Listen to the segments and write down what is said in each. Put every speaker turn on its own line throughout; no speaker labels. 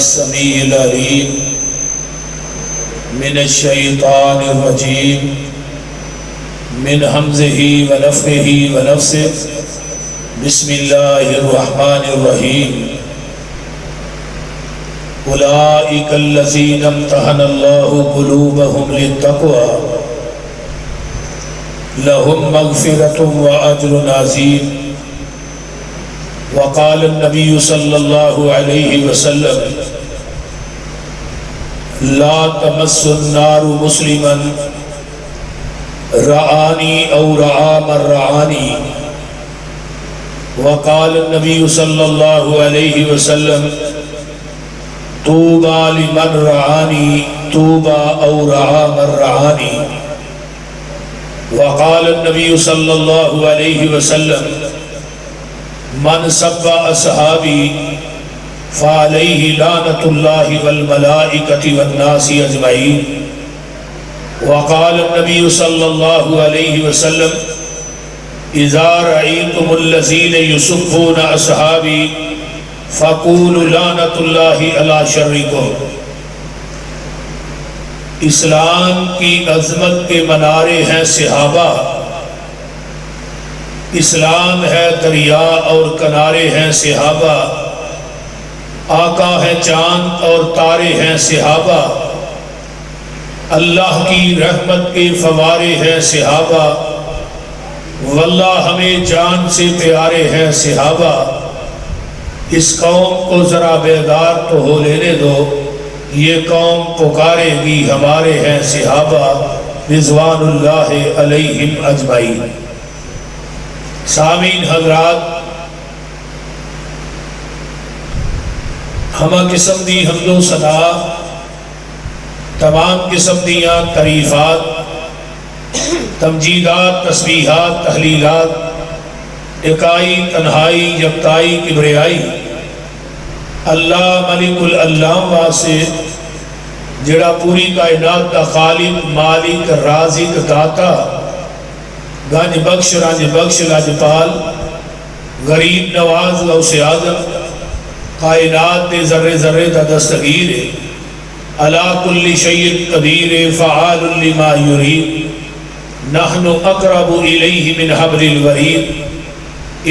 السميع العليم من الشيطان الرجيم من همزه ونفخه ونفثه بسم الله الرحمن الرحيم أولئك الذين امتحن الله قلوبهم للتقوى لهم مغفرة وأجر عظيم وقال النبي صلى الله عليه وسلم لا تمس النار مسلما رعاني أو رعا من رعاني وقال النبي صلى الله عليه وسلم طوبى لمن رعاني طوبى أو رعا من رعاني وقال النبي صلى الله عليه وسلم من سب اصحابی فعلیہ لعنۃ اللہ والملائکۃ والناس اجمعین وقال النبی صلی اللہ علیہ وسلم اذا رأیتم الذین یسبون اصحابی فقولوا لعنۃ اللہ علی شرکم۔ اسلام کی عظمت کے منارے ہیں صحابہ، اسلام ہے دریا اور کنارے ہیں صحابہ، آقا ہے چاند اور تارے ہیں صحابہ، اللہ کی رحمت کے فوارے ہیں صحابہ، واللہ ہمیں جان سے پیارے ہیں صحابہ۔ اس قوم کو ذرا بیدار تو ہو لینے دو، یہ قوم پکارے گی ہمارے ہیں صحابہ رضوان اللہ علیہم اجمعین۔ سامعین حضرات، ہمہ قسم دی حمد و ثنا، تمام قسم دیاں تعریفات، تمجیدات، تسبیحات، تحلیلات، اکائی، تنہائی، یکتائی، کبریائی اللہ ملک العلام واسے جڑا پوری کائنات دا خالق، مالک، رازق، داتا، گنج بخش، رنج بخش، لاجپال، غریب نواز، غوث اعظم، کائنات دے ذرے ذرے دا دستگیر علی کل شیء قدیر فعال لما یرید نحن اقرب الیہ من حبل الورید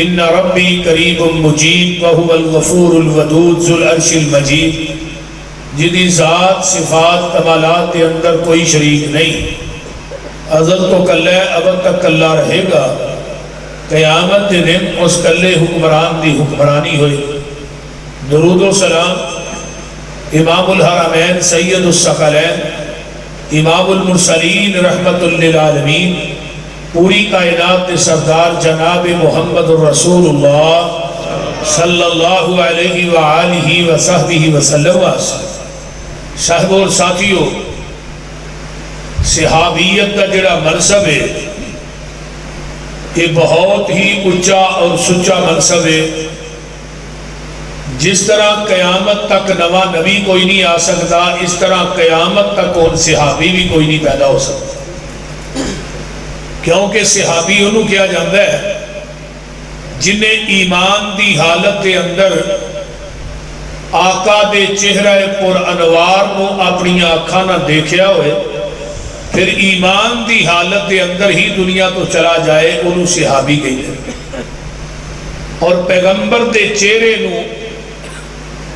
ان ربی قریب مجیب وہو الغفور الودود ذو العرش المجید، جدی ذات، صفات، کمالات کے اندر کوئی شریک نہیں، ازل تو کل ہے، ابد تک کلہ رہے گا، قیامت دن اس کلے حکمران دی حکمرانی ہوئی۔ درود و سلام امام الحرمین سید الثقلین امام المرسلین رحمت للعالمین پوری کائنات کے سردار جناب محمد الرسول اللہ صلی اللہ علیہ وآلہ وصحبہ وسلم۔ صاحب اور ساتھیوں، صحابیت کا جڑا منصب ہے یہ بہت ہی اونچا اور سچا منصب ہے۔ جس طرح قیامت تک نواں نبی کوئی نہیں آ سکتا، اس طرح قیامت تک کون صحابی بھی کوئی نہیں پیدا ہو سکتا، کیونکہ صحابی انہوں کیا جاندہ ہے جنہیں ایمان دی حالت کے اندر آقا دے چہرہ پر انوار کو اپنی آنکھاں نہ دیکھیا ہوئے، پھر ایمان دی حالت دے اندر ہی دنیا تو چلا جائے، انہوں صحابی کہی ہے۔ اور پیغمبر دے چہرے نو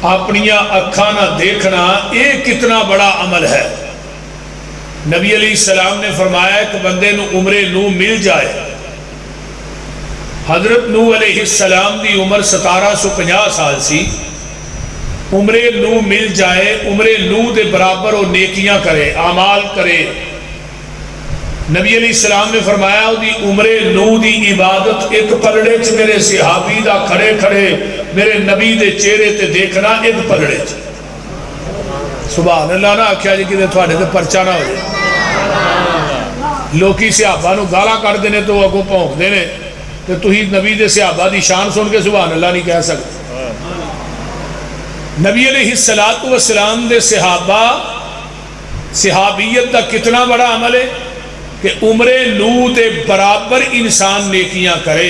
اپنی اکھاں نہ دیکھنا یہ کتنا بڑا عمل ہے۔ نبی علیہ السلام نے فرمایا کہ بندے نو عمر نو مل جائے۔ حضرت نوح علیہ السلام دی عمر 1750 سال سی، عمر نو مل جائے، عمر نو دے برابر وہ نیکیاں کرے، اعمال کرے۔ نبی علیہ السلام نے فرمایا دی عمر نو دی عبادت ایک پلڑے چ میرے صحابی دا کھڑے کھڑے میرے نبی دے چہرے تے دیکھنا ایک پلڑے چ۔ سبحان اللہ نہ آکھیا جی کہ تھوڑے تے پرچا نہ ہو جائے۔ لوکی صحابہ نو گالا کر دینے تو اگو پہنک دینے تو ہی نبی دے صحابہ دی شان سن کے سبحان اللہ نہیں کہہ سکتے۔ نبی علیہ السلام دے صحابہ، صحابیت دا کتنا بڑا عمل ہے کہ عمر نو دے برابر انسان نیکیاں کرے۔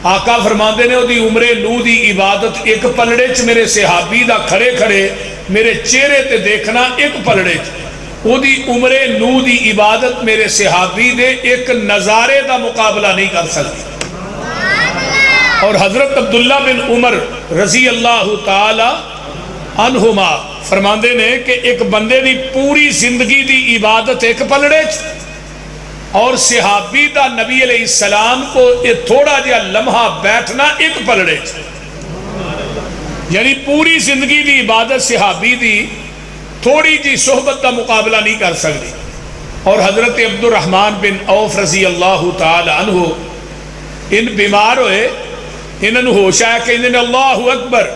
آقا فرماندے نے دی عمر نو دی عبادت ایک پلڑے چ میرے صحابی دا کھڑے کھڑے میرے چہرے تے دیکھنا ایک پلڑے او دی عمر نو دی عبادت میرے صحابی دے ایک نظارے دا مقابلہ نہیں کر سکتی. اور حضرت عبداللہ بن عمر رضی اللہ تعالی عنہما فرماندے نے کہ ایک بندے دی پوری زندگی دی عبادت ایک پلڑے اور صحابی دا نبی علیہ السلام کو یہ تھوڑا جہا لمحہ بیٹھنا ایک پلڑے یعنی پوری زندگی دی عبادت صحابی دی تھوڑی جی صحبت کا مقابلہ نہیں کر سکتی. اور حضرت عبد الرحمن بن عوف رضی اللہ تعالی عنہ ان بیمار ہوئے, انہوں نے ہوش آیا کہ انہوں نے اللہ اکبر,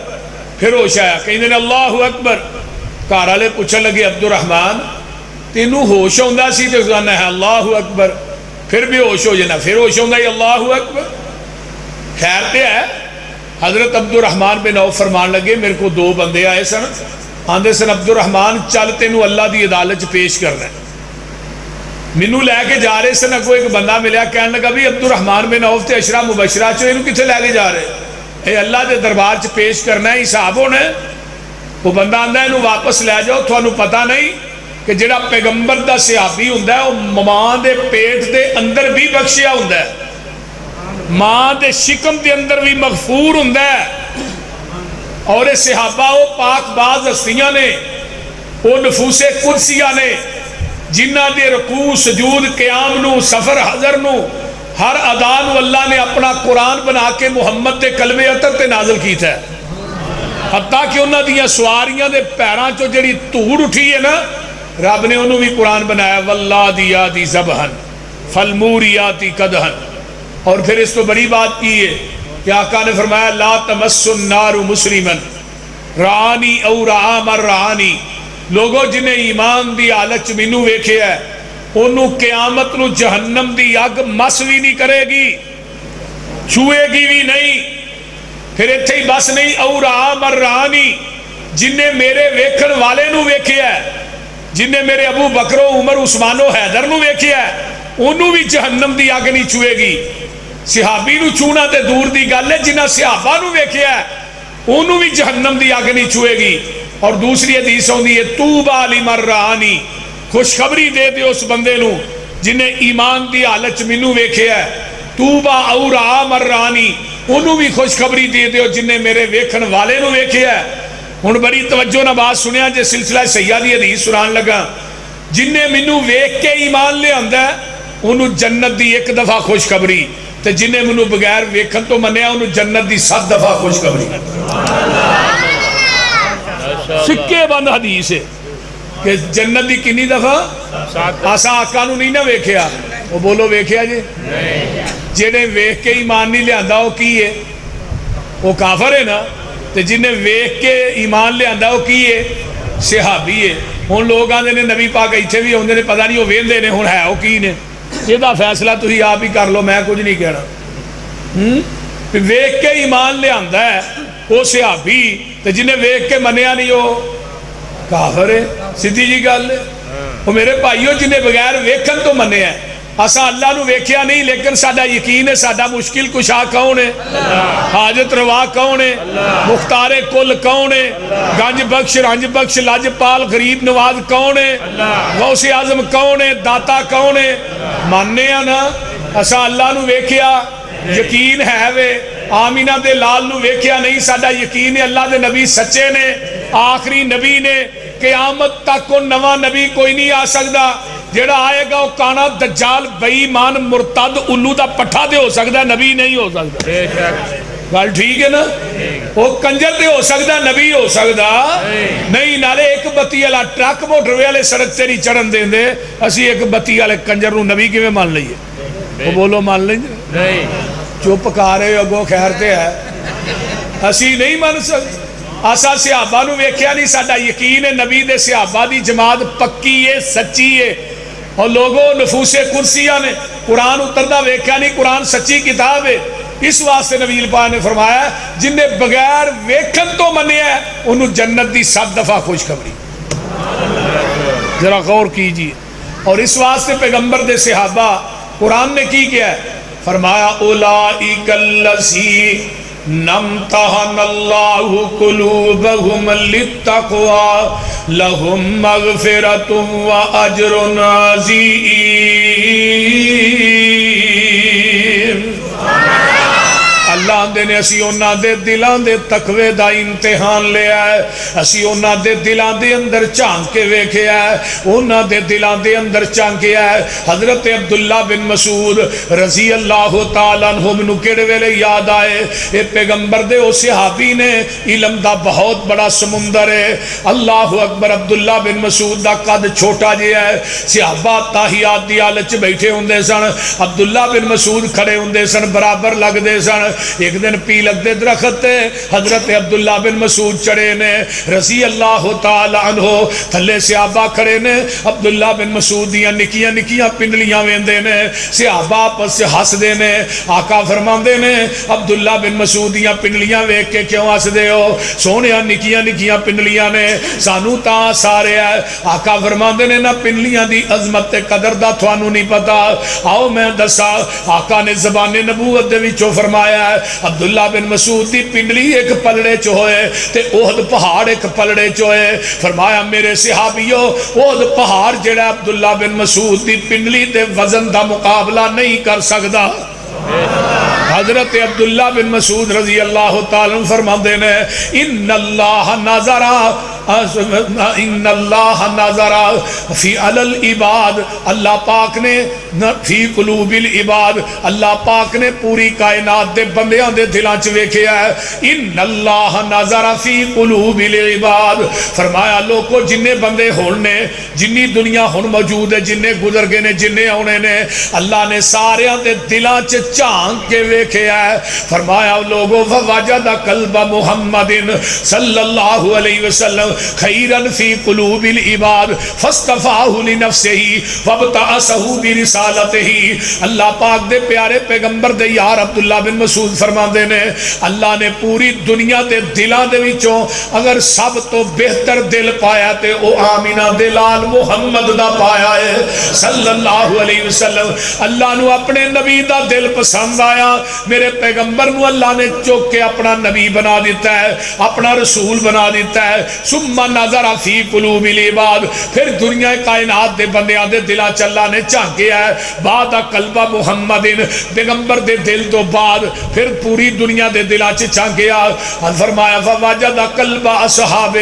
پھر ہوش آیا کہ انہوں نے اللہ اکبر. گھر والے پوچھنے لگے عبد الرحمن تینوں ہوش آتا سی تو گانا ہے اللہ اکبر, پھر بھی ہوش ہو جانا, پھر ہوش آتا ہے اللہ اکبر. خیر پہ ہے حضرت عبد الرحمن بن عوف فرمان لگے میرے کو دو بندے آئے سن, آندے سن عبد الرحمن چل تینوں اللہ دی عدالت پیش کرنا ہے. مینوں لے کے جا رہے سن, اگوں ایک بندہ ملیا کہنے لگا بھی عبد الرحمن بن عوف تے عشرہ مبشرہ چو انہوں کتنے لے کے جا رہے, اے اللہ دے دربار چ پیش کرنا ہے, حساب ہونا ہے. وہ بندہ آندا ہے انہوں واپس لے جاؤ, تھانوں پتہ نہیں کہ جڑا پیغمبر دا صحابی ہوندا ہے وہ ماں دے پیٹ دے اندر بھی بخشیا ہوندا ہے, ماں دے شکم دے اندر بھی مغفور ہوندا ہے. اور یہ صحابہ وہ پاک باز ہستیاں نے, وہ نفوس قدسیہ نے جنہ دے رکوع سجود قیام نو سفر حضر نو ہر ادا نو اللہ نے اپنا قرآن بنا کے محمد دے کلمے عطر تے نازل کیتا ہے. حتیٰ کہ انہاں دیاں سواریاں دے پیران چو جڑی دھوڑ اٹھی ہے نا, رب نے انہوں بھی قرآن بنایا واللادیاتی ذبحن فالموریاتی قدحن. اور پھر اس تو بڑی بات کی ہے کہ آقا نے فرمایا لا تمس النار مسلمن رانی او رعا مر رعانی. لوگوں جنہیں ایمان دی حالت مینوں ویکھے ہے انہوں قیامت نو جہنم دی اگ مس بھی نہیں کرے گی, چھوئے گی بھی نہیں. پھر اتھے ہی بس نہیں, او رعا مر رعانی جنہیں میرے ویکھن والے نو ویکھے ہے, جنہیں میرے ابو بکر و عمر عثمان و حیدر نو ویکھے ہے, انہوں بھی جہنم دی اگ نہیں چھوئے گی. صحابی نو چھونا تے دور دی گل ہے, جنہ صحابہ نو ویکھے ہے انہوں بھی جہنم دی اگ نہیں چھوئے گی. اور دوسری حدیث ہوندی ہے توبہ لمن رآنی, خوشخبری دے دے اس بندے نو جنہیں ایمان دی حالت مینوں ویکھے ہے. توبہ او رعا مر رآنی, انہوں بھی خوشخبری دے دے جنہیں میرے ویکھن والے نو ویکھے ہے. ہن بڑی توجہ نہ بات سنیا جے سلسلہ سیادی حدیث سنان لگا, جنہیں مینوں ویکھ کے ایمان لے آندا ہے انہوں جنت دی ایک دفعہ خوشخبری, تے جنہیں منو بغیر ویکھن تو منیا انہوں جنت دی 7 دفعہ خوشخبری. سکے بند حدیث ہے کہ جنت دی کنی دفعہ, آسا آقا نو نہیں نہ ویکھیا, وہ بولو ویکھیا جی, جنہیں ویکھ کے ایمان نہیں لے آندا وہ کی ہے, وہ کافر ہے نا. تے جنہیں ویکھ کے ایمان لے آندا وہ کی ہے, صحابی ہے. ہن لوگ آندے نے نبی پاک ایتھے بھی ہوندے نے, پتہ نہیں وہ ویندے نے, ہن ہے وہ کی نے, یہ دا فیصلہ تسی آپ ہی کر لو, میں کچھ نہیں کہنا. ویکھ کے ایمان لے آندا ہے وہ صحابی, تے جنہیں ویکھ کے منیا نہیں وہ کافر ہے. سیدھی جی گل ہے. وہ میرے بھائیو جنہیں بغیر ویکھن تو منیا ہے, اسا اللہ نو ویکھیا نہیں لیکن ساڈا یقین ہے ساڈا مشکل کشا کون ہے, حاجت روا کون ہے, مختار کل کون ہے, گنج بخش رنج بخش لج پال غریب نواز کون ہے, غوث اعظم کون ہے, داتا کون ہے. ماننے ہیں نا اسا اللہ نو ویکھیا, یقین ہے وے. آمینہ دے لال نو ویکھیا نہیں, ساڈا یقین ہے اللہ دے نبی سچے نے, آخری نبی نے, قیامت تک کو نواں نبی کوئی نہیں آ سکتا. جیڑا آئے گا وہ کانا دجال بے ایمان مرتد الو دا پٹھا دے ہو سکتا, نبی نہیں ہو سکتا. گل ٹھیک ہے نا, وہ کنجر دے ہو سکتا, نبی ہو سکتا نہیں. نالے ایک بتی والا ٹرک موٹر والے سڑک تے نہیں چڑھن دیں دے, اسی ایک بتی والے کنجر نو نبی کیویں مان لئیے, وہ بولو مان لیں نہیں, چپ کھا رہے اگوں خیر تے ہے, اسی نہیں مان سکتے. اسا صحابہ نو ویکھیا نہیں, ساڈا یقین ہے نبی دے صحابہ دی جماعت پکی ہے سچی ہے. اور لوگوں نفوس قدسیہ نے قرآن اتردا ویکھیا نہیں, قرآن سچی کتاب ہے. اس واسطے نبی پاک نے فرمایا جن نے بغیر ویکھن تو منیا ہے انہوں جنت دی 7 دفعہ خوشخبری. ذرا غور کیجیے. اور اس واسطے پیغمبر دے صحابہ قرآن نے کی کیا ہے, فرمایا اولئک الذی نمتحن اللہ قلوبہم للتقوی لہم مغفرۃ و اجر عظیم۔ اللہ دے نے اسی اونا دے دلان دے تقوی دا امتحان لے آئے، اسی اونا دے دلان دے اندر چانک کے ویکھے آئے، اونا دے دلان دے اندر چانک کے آئے۔ حضرت عبداللہ بن مسعود رضی اللہ تعالیٰ عنہ منو کیڑے ویلے یاد آئے، اے پیغمبر دے او صحابی نے علم دا بہت بڑا سمندر ہے۔ اللہ اکبر، عبداللہ بن مسعود دا قد چھوٹا جے ہے، صحابہ تاہیات دی حالت چ بیٹھے ہوندے سن، عبداللہ بن مسعود کھڑے ہوندے سن، برابر لگ دے سن۔ ایک دن پیلک دے درخت حضرت عبداللہ بن مسعود چڑھے نے رضی اللہ تعالی عنہ، تھلے صحابہ کھڑے نے، عبداللہ بن مسعود دیاں نکیاں نکیاں پنڈلیاں ویندے نے، صحابہ آپس سے ہس دے نے۔ آقا فرماندے نے عبداللہ بن مسعود دیاں پنڈلیاں ویکھ کے کیوں ہس دے ہو؟ سونیا نکیاں نکیاں پنڈلیاں نے، سانو تاں سارے ہے۔ آقا فرماندے نے نہ پنڈلیاں دی عظمت تے قدر دا تھانو نہیں پتا، آؤ میں دسا۔ آقا نے زبان نبوت دے وچوں فرمایا ہے عبداللہ بن مسعود دی پنڈلی ایک پلڑے چ ہوئے تے احد پہاڑ ایک پلڑے چ ہوئے۔ فرمایا میرے صحابیو، احد پہاڑ جڑا عبداللہ بن مسعود دی پنڈلی دے وزن دا مقابلہ نہیں کر سکدا۔ حضرت عبداللہ بن مسعود رضی اللہ تعالیٰ فرماندے نے ان اللہ نظر فی العباد، اللہ پاک نے فی قلوب العباد، اللہ پاک نے پوری کائنات دے بندیاں دے دلاں چ ویکھیا ہے۔ ان اللہ نظر فی قلوب العباد، فرمایا لوگو جننے بندے ہونے، جنی دنیا ہن موجود ہے، جننے گزر گئے نے، جننے آنے نے، اللہ نے ساریاں دے دلاں چ جھانک کے ویکھیا ہے۔ فرمایا لوگو فوجد قلب محمد صلی اللہ علیہ وسلم خیرا فی قلوب العباد فاصطفاہ لنفسہ وابتعثہ برسالتہ۔ اللہ پاک دے پیارے پیغمبر دے یار عبداللہ بن مسعود فرماندے نے اللہ نے پوری دنیا دے دلاں دے وچوں اگر سب تو بہتر دل پایا تے او آمینہ دلال محمد دا پایا ہے صلی اللہ علیہ وسلم۔ اللہ نو اپنے نبی دا دل پسند آیا، میرے پیغمبر نو اللہ نے چوک کے اپنا نبی بنا دیتا ہے، اپنا رسول بنا دیتا ہے۔ ثم نظر فی قلوب العباد، پھر دنیا کائنات دے بندیاں دے دلاں چ اللہ نے جھانکیا ہے۔ بعد قلب محمد، پیغمبر دے دل تو بعد پھر پوری دنیا دے دلاں چ جھانکیا۔ فرمایا فوجد قلب اصحابہ،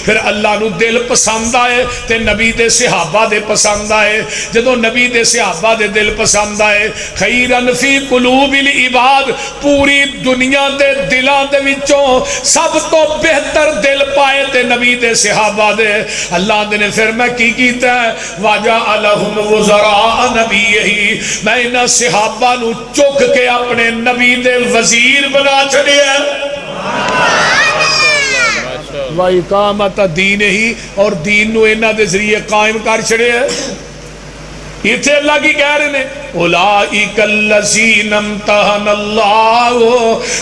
پھر اللہ نو دل پسند آئے تے نبی دے صحابہ دے پسند آئے۔ جدو نبی دے صحابہ دے دل پسند آئے، خیرن فی قلوب العباد، پوری دنیا دے دلاں دے وچوں سب تو بہتر دل پائے تے نبی دے صحابہ دے۔ اللہ نے پھر میں کی کیتا ہے وَجَعَلَهُمْ وُزَرَاءَ نَبِيِّهِ، میں انہاں صحابہ نو چک کے اپنے نبی دے وزیر بنا چھڑیا وَإِقَامَةَ دِينِهِ، اور دین نو انہاں دے ذریعے قائم کر چھڑیا۔ اتھے اللہ کی کہہ رہے ہیں اولئک الذین امتحن اللہ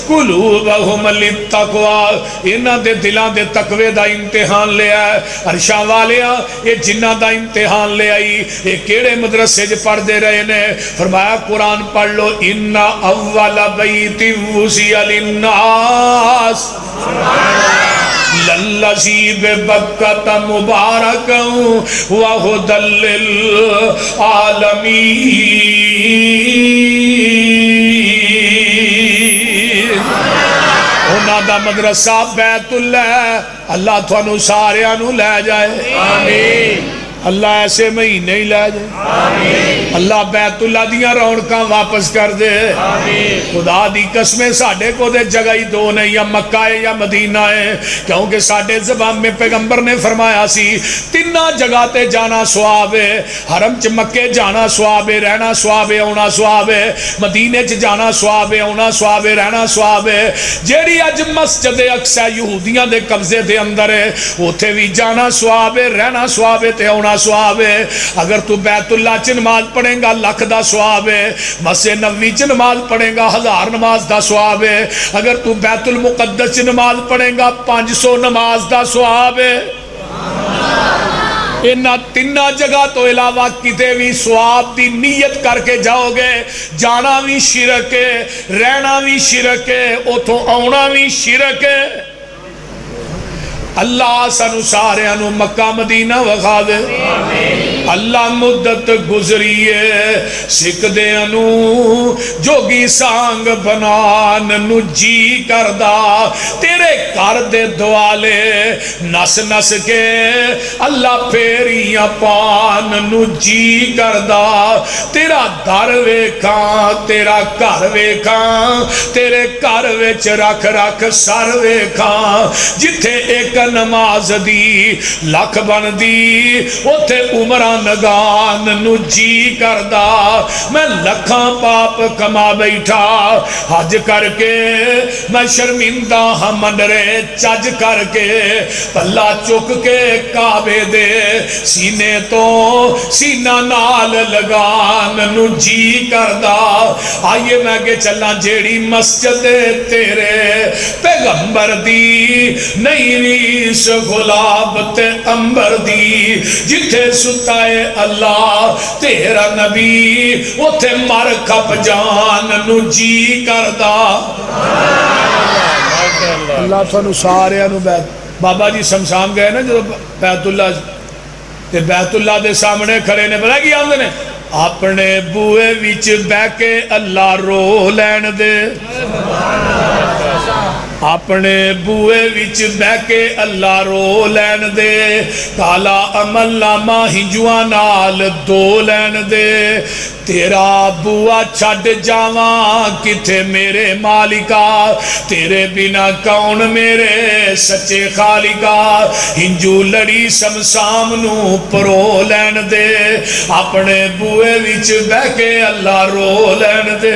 قلوبہم للتقوی، انہاں دے دلاں دے تقوی دا امتحان لے آئے۔ عرشاں والیاں یہ جنہ دا امتحان لے آئی، یہ کیڑے مدرسے جو پڑھ دے رہے نے؟ فرمایا قرآن پڑھ لو، ان اول بیت وسع للناس للذی ببکۃ مبارکا وہدی للعالمین۔ انہاں دا مدرسہ بیت اللہ، اللہ تھانو ساریاں نو لے جائے، آمین۔ اللہ ایسے مہینے ہی لے جائے، آمین۔ اللہ بیت اللہ دیاں رونقاں واپس کر دے، آمین۔ خدا دی قسمیں ساڑھے کو دے جگہ ہی دو نہیں، یا مکہ ہے یا مدینہ ہے، کیونکہ ساڑھے زبان میں پیغمبر نے فرمایا سی تینہ جگہ تے جانا سواب ہے، حرم چ مکے جانا سواب ہے، رہنا سواب ہے، ہونا سواب ہے، مدینے چ جانا سواب ہے، ہونا سواب ہے، رہنا سواب ہے۔ جیڑی اج مسجد اقصی یہودیاں دے قبضے دے اندر ہے، اوتھے بھی جانا سواب ہے، رہنا سواب ہے تے ہونا سواب ہے۔ اگر تو بیت اللہ چ نماز پڑھیں گا لکھ دا سواب ہے، مسجد نبوی چ نماز پڑھیں گا 1000 نماز دا سواب ہے، اگر تو بیت المقدس چ نماز پڑھیں گا 500 نماز دا سواب ہے۔ انہاں تینہ جگہ تو علاوہ کتے بھی سواب دی نیت کر کے جاؤ گے، جانا بھی شرک ہے، رہنا بھی شرک ہے، اتھوں آنا بھی شرک ہے۔ اللہ سانو سارے انو مکہ مدینہ وکھا دے، اللہ مدت گزریے سکھ دے انو جوگی سانگ بنان نو جی کردہ، تیرے کر دے دوالے نس نس کے اللہ پیریاں پان نو جی کردہ، تیرا در ویکھاں تیرا گھر ویکھاں، تیرے گھر وچ رکھ رکھ سر ویکھاں، جتھے ایک نماز دی لکھ بن دی اوتھے عمران نگان نو جی کردہ، میں لکھاں پاپ کما بیٹھا حج کر کے، میں شرمندہ ہم منرے چج کر کے، پلہ چک کے کعبے دے سینے تو سینہ نال لگان نو جی کردہ۔ آئیے میں کہ چلنا جیڑی مسجد تیرے پیغمبر دی نہیں ریس غلاب تے امبر دی، جتھے ستائے اللہ تیرا نبی اتھے مر کھپ جان نو جی کردہ۔ اللہ تھانو سارے انو بابا جی سمسام گئے نا جو بیت اللہ دے سامنے کھڑے نے بلا کی آمدے نے اپنے بوئے وچ بے کے اللہ رو لین دے، اپنے بوئے وچ بے کے اللہ رو لین دے، کالا عمل نامہ ہنجواں نال دو لین دے، تیرا بوا چھڑ جاواں کتھے میرے مالکا، تیرے بنا کون میرے سچے خالقا، ہنجو لڑی سمسام نو پرو لین دے، اپنے بوئے وچ بے کے اللہ رو لین دے۔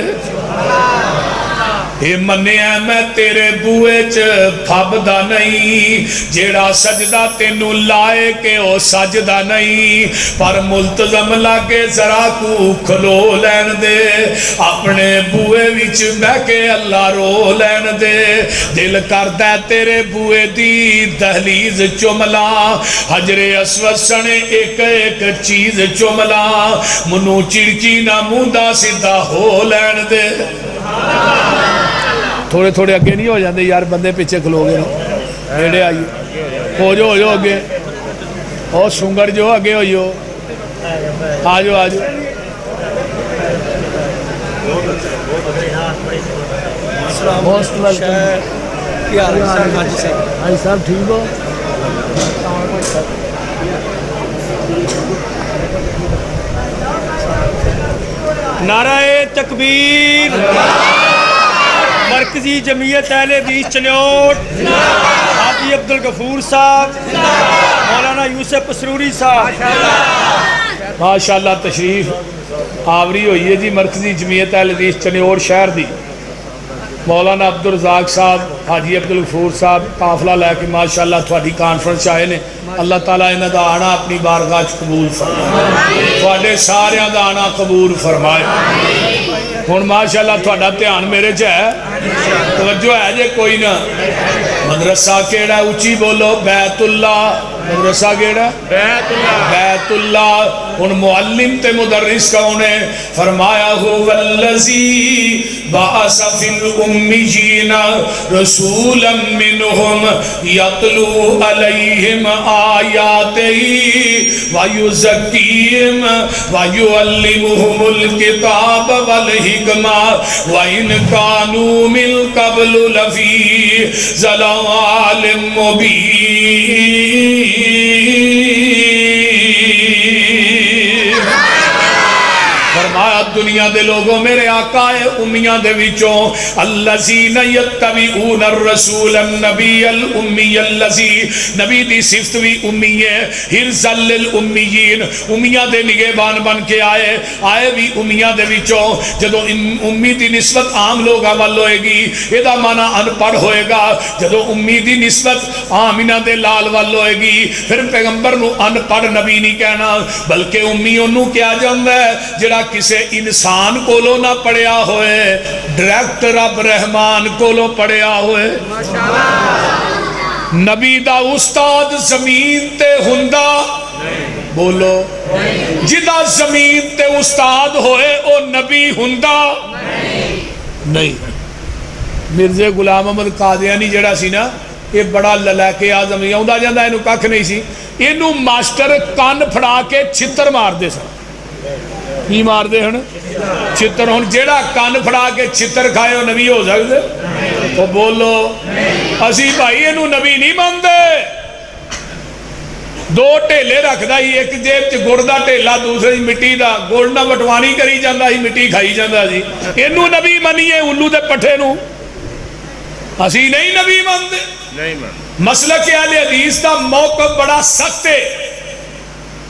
اے منیا میں تیرے بوئے چ پھبدا نہیں، جیڑا سجدہ تینو لائے کہ او سجدہ نہیں، پر ملتزم لاگے ذرا کو کھلو لین دے، اپنے بوئے وچ بہ کے اللہ رو لین دے، دل کردہ تیرے بوئے دی دہلیز چملا، حجر اسود سنے ایک ایک چیز چملا، منو چڑکی نہ موندہ سدھا ہو لین دے۔ تھوڑے تھوڑے اگے نہیں ہو جاندے یار، بندے پیچھے کھلو گے نیڑے آئیے، ہو جو اگے، اور سنگر جو اگے ہوئی ہو، آجو آجو۔ موسٹ ویلکم، آئی صاحب ٹھیک ہو؟
نعرہ تکبیر، مرکزی جمعیت اہل حدیث چنیوٹ، حاجی عبدالغفور صاحب، مولانا یوسف اسروری صاحب،
ماشاءاللہ تشریف آوری ہوئی ہے جی مرکزی جمعیت اہل حدیث چنیوٹ شہر دی، مولانا عبدالرزاق صاحب، حاجی عبدالغفور صاحب قافلہ لے کے ماشاءاللہ تھوڑی کانفرنس آئے نے، اللہ تعالیٰ انہاں دا آنا اپنی بارگاہ قبول فرمائے، تھوڑے سارے دا آنا قبول فرمائے۔ ہن ماشاءاللہ تھوڑا دھیان میرے چ ہے، توجہ ہے جے کوئی نہ، مدرسہ کیڑا اونچی بولو، بیت اللہ، مدرسہ کیڑا بیت اللہ۔ ان معلم تے مدرس کون ہے؟ فرمایا هو الذی بعث فی الامیین رسولا منہم یتلو علیہم آیاتہ ویزکیہم ویعلمہم الکتاب والحکمہ وَإِنْ كَانُوا مِنْ قَبْلُ لَفِي ضَلَالٍ مُبِينٍ۔ فرمایا دنیا دے لوگوں میرے آقا امیہ دے وچوں الذین یتبعون الرسول النبی الامی الذی، نبی دی صفت بھی امی ہے، حرزا للامیین، امیہ دے نگہبان بن کے آئے بھی امیہ دے وچوں۔ جدو امی دی نسبت عام لوگاں وال ہوئے گی ادا معنی ان پڑھ ہوئے گا، جدو امی دی نسبت آمینہ دے لال وال ہوئے گی پھر پیغمبر نو ان پڑھ نبی نہیں کہنا، بلکہ امی انہوں کیا جاندہ ہے جڑا کسے انسان کولو نہ پڑھیا ہوئے، ڈائریکٹ رب رحمان کولو پڑھیا ہوئے۔ نبی دا استاد زمین تے ہندہ بولو جدا زمین تے استاد ہوئے او نبی ہندا نہیں. مرزا غلام احمد قادیانی جڑا سی نا یہ بڑا للیکے آزم آندا جاندا اینو ککھ نہیں سی. اینو ماسٹر کان پھڑا کے چھتر مار دے سن. کی مار دے ہن چھتر. ہن جیڑا کان پھڑا کے چھتر کھائے وہ نبی ہو سکدے؟ تو بولو اسی بھائی اینو نبی نہیں مانتے. دو ٹھیلے رکھدا ہی ایک جیب چ گڑ دا ٹھیلا دوسرے مٹی دا. گڑ نہ وٹوانی کری جاندا ہی مٹی کھائی جاندا سی. اینو نبی منیے الو دے پٹھے نو اسی نہیں نبی مانتے. مسلک اہل حدیث دا موقف بڑا سخت ہے.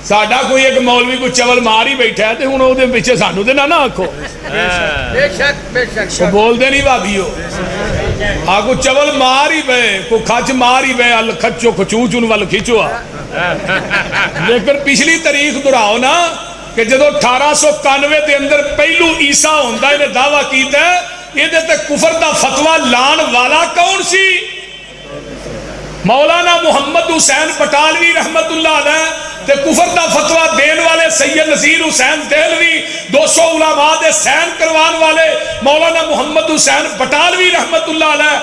ساڈا کوئی ایک مولوی کو چول مار ہی بیٹھا ہے تے ہن او دے پیچھے سانو تے نہ آکھو. بے شک بول دے نہیں بھابیو. آگو چول مار ہی بے کو کھچ مار ہی بے ال کھچو کھچو چون ول کھچو. لیکن پچھلی تاریخ دہراؤ نا کہ جدو 1891 دے اندر پہلو عیسیٰ ہوندا ہے دعویٰ کیتا ہے یہ تے کفر دا فتویٰ لان والا کون سی؟ مولانا محمد حسین بٹالوی رحمت اللہ علیہ تے کفر دا فتویٰ دین والے سید نذیر حسین دہلوی 200 علماء دے سین کروان والے مولانا محمد حسین بٹالوی رحمت اللہ علیہ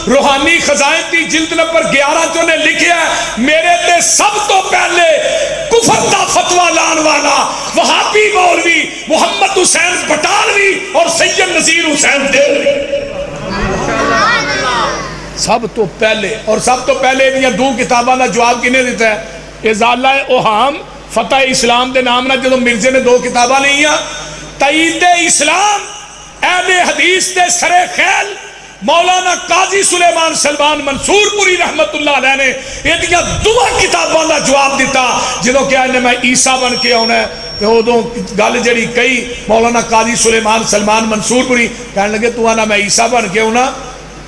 روحانی خزائن دی جلد نمبر 11 جو نے لکھیا ہے میرے تے سب تو پہلے کفر دا فتویٰ لان والا وہابی مولوی محمد حسین بٹالوی اور سید نذیر حسین دہلوی سب تو پہلے. اور سب تو پہلے یہ دو کتاباں دا جواب کنے دیتا ہے؟ ازالہ اوہام فتح اسلام دے نام نہ جدو مرزے نے 2 کتاباں نہیں ہیں. تائید اسلام اہل حدیث دے سرے خیل مولانا قاضی سلیمان سلمان منصور پوری رحمت اللہ علیہ نے یہ 2 کتاباں دا جواب دیتا جدو کیا ہے میں عیسیٰ بن کے ہونا ہے. تو وہ دو گل جڑی کئی مولانا قاضی سلیمان سلمان منصور پوری کہنے لگے تو آنا میں عیسیٰ بن کے ہونا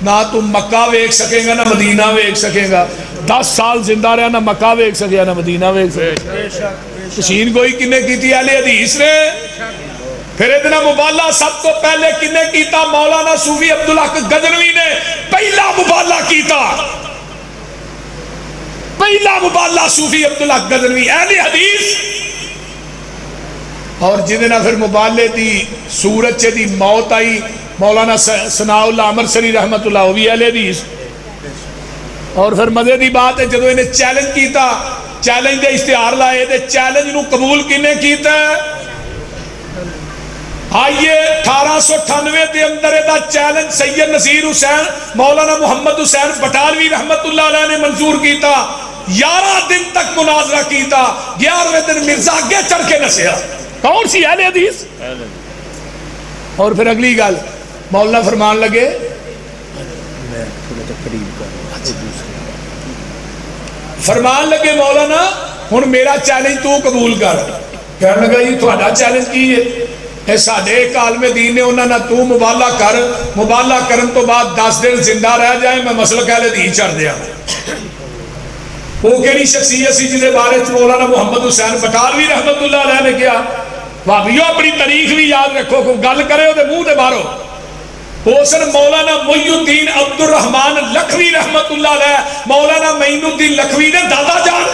نہ تو مکہ ویکھ سکے گا نہ مدینہ ویکھ سکے گا. 10 سال زندہ رہا نہ مکہ ویکھ سکے نہ مدینہ ویکھ سکے. تشہیر گوئی کنے کی تھی اہل حدیث نے. پھر اتنا مبالغہ سب تو پہلے کنے کیتا؟ مولانا صوفی عبدالحق غزنوی نے پہلا مبالغہ کیتا. پہلا مبالغہ صوفی عبدالحق غزنوی اہل حدیث. اور جنہیں پھر مبالغے دی سورج چے دی موت آئی مولانا ثناء اللہ امرسری رحمت اللہ وہ بھی اہل حدیث. اور پھر مزے دی بات ہے جدو انہیں چیلنج کیتا چیلنج دے اشتہار لائے دے چیلنج نو قبول کنے کیتا ہے؟ آئیے 1898 دے اندر دا چیلنج سید نذیر حسین مولانا محمد حسین بٹالوی رحمت اللہ علیہ نے منظور کیتا. 11 دن تک مناظرہ کیتا. 11ویں دن مرزا آگے چڑھ کے نسیا. کون سی اہل حدیث؟ اور پھر اگلی گل مولانا فرمان لگے مولانا ہن میرا چیلنج تو قبول کر. کہنے لگا جی تہاڈا چیلنج کی ہے؟ اے ساڈے ایک عالم دین نے انہاں نہ تو مبالغہ کر مبالغہ کرن تو بعد 10 دن زندہ رہ جائے میں مسلک اہل حدیث چڑھ دیا. وہ کہڑی شخصیت سی جس بارے مولانا محمد حسین بٹالوی رحمت اللہ علیہ نے کیا؟ بھابیو اپنی تاریخ بھی یاد رکھو کو گل کرے ہو دے منہ دے مارو. حسن مولانا محی الدین عبد الرحمن لکھوی رحمت اللہ علیہ مولانا معین الدین لکھوی نے دادا جان.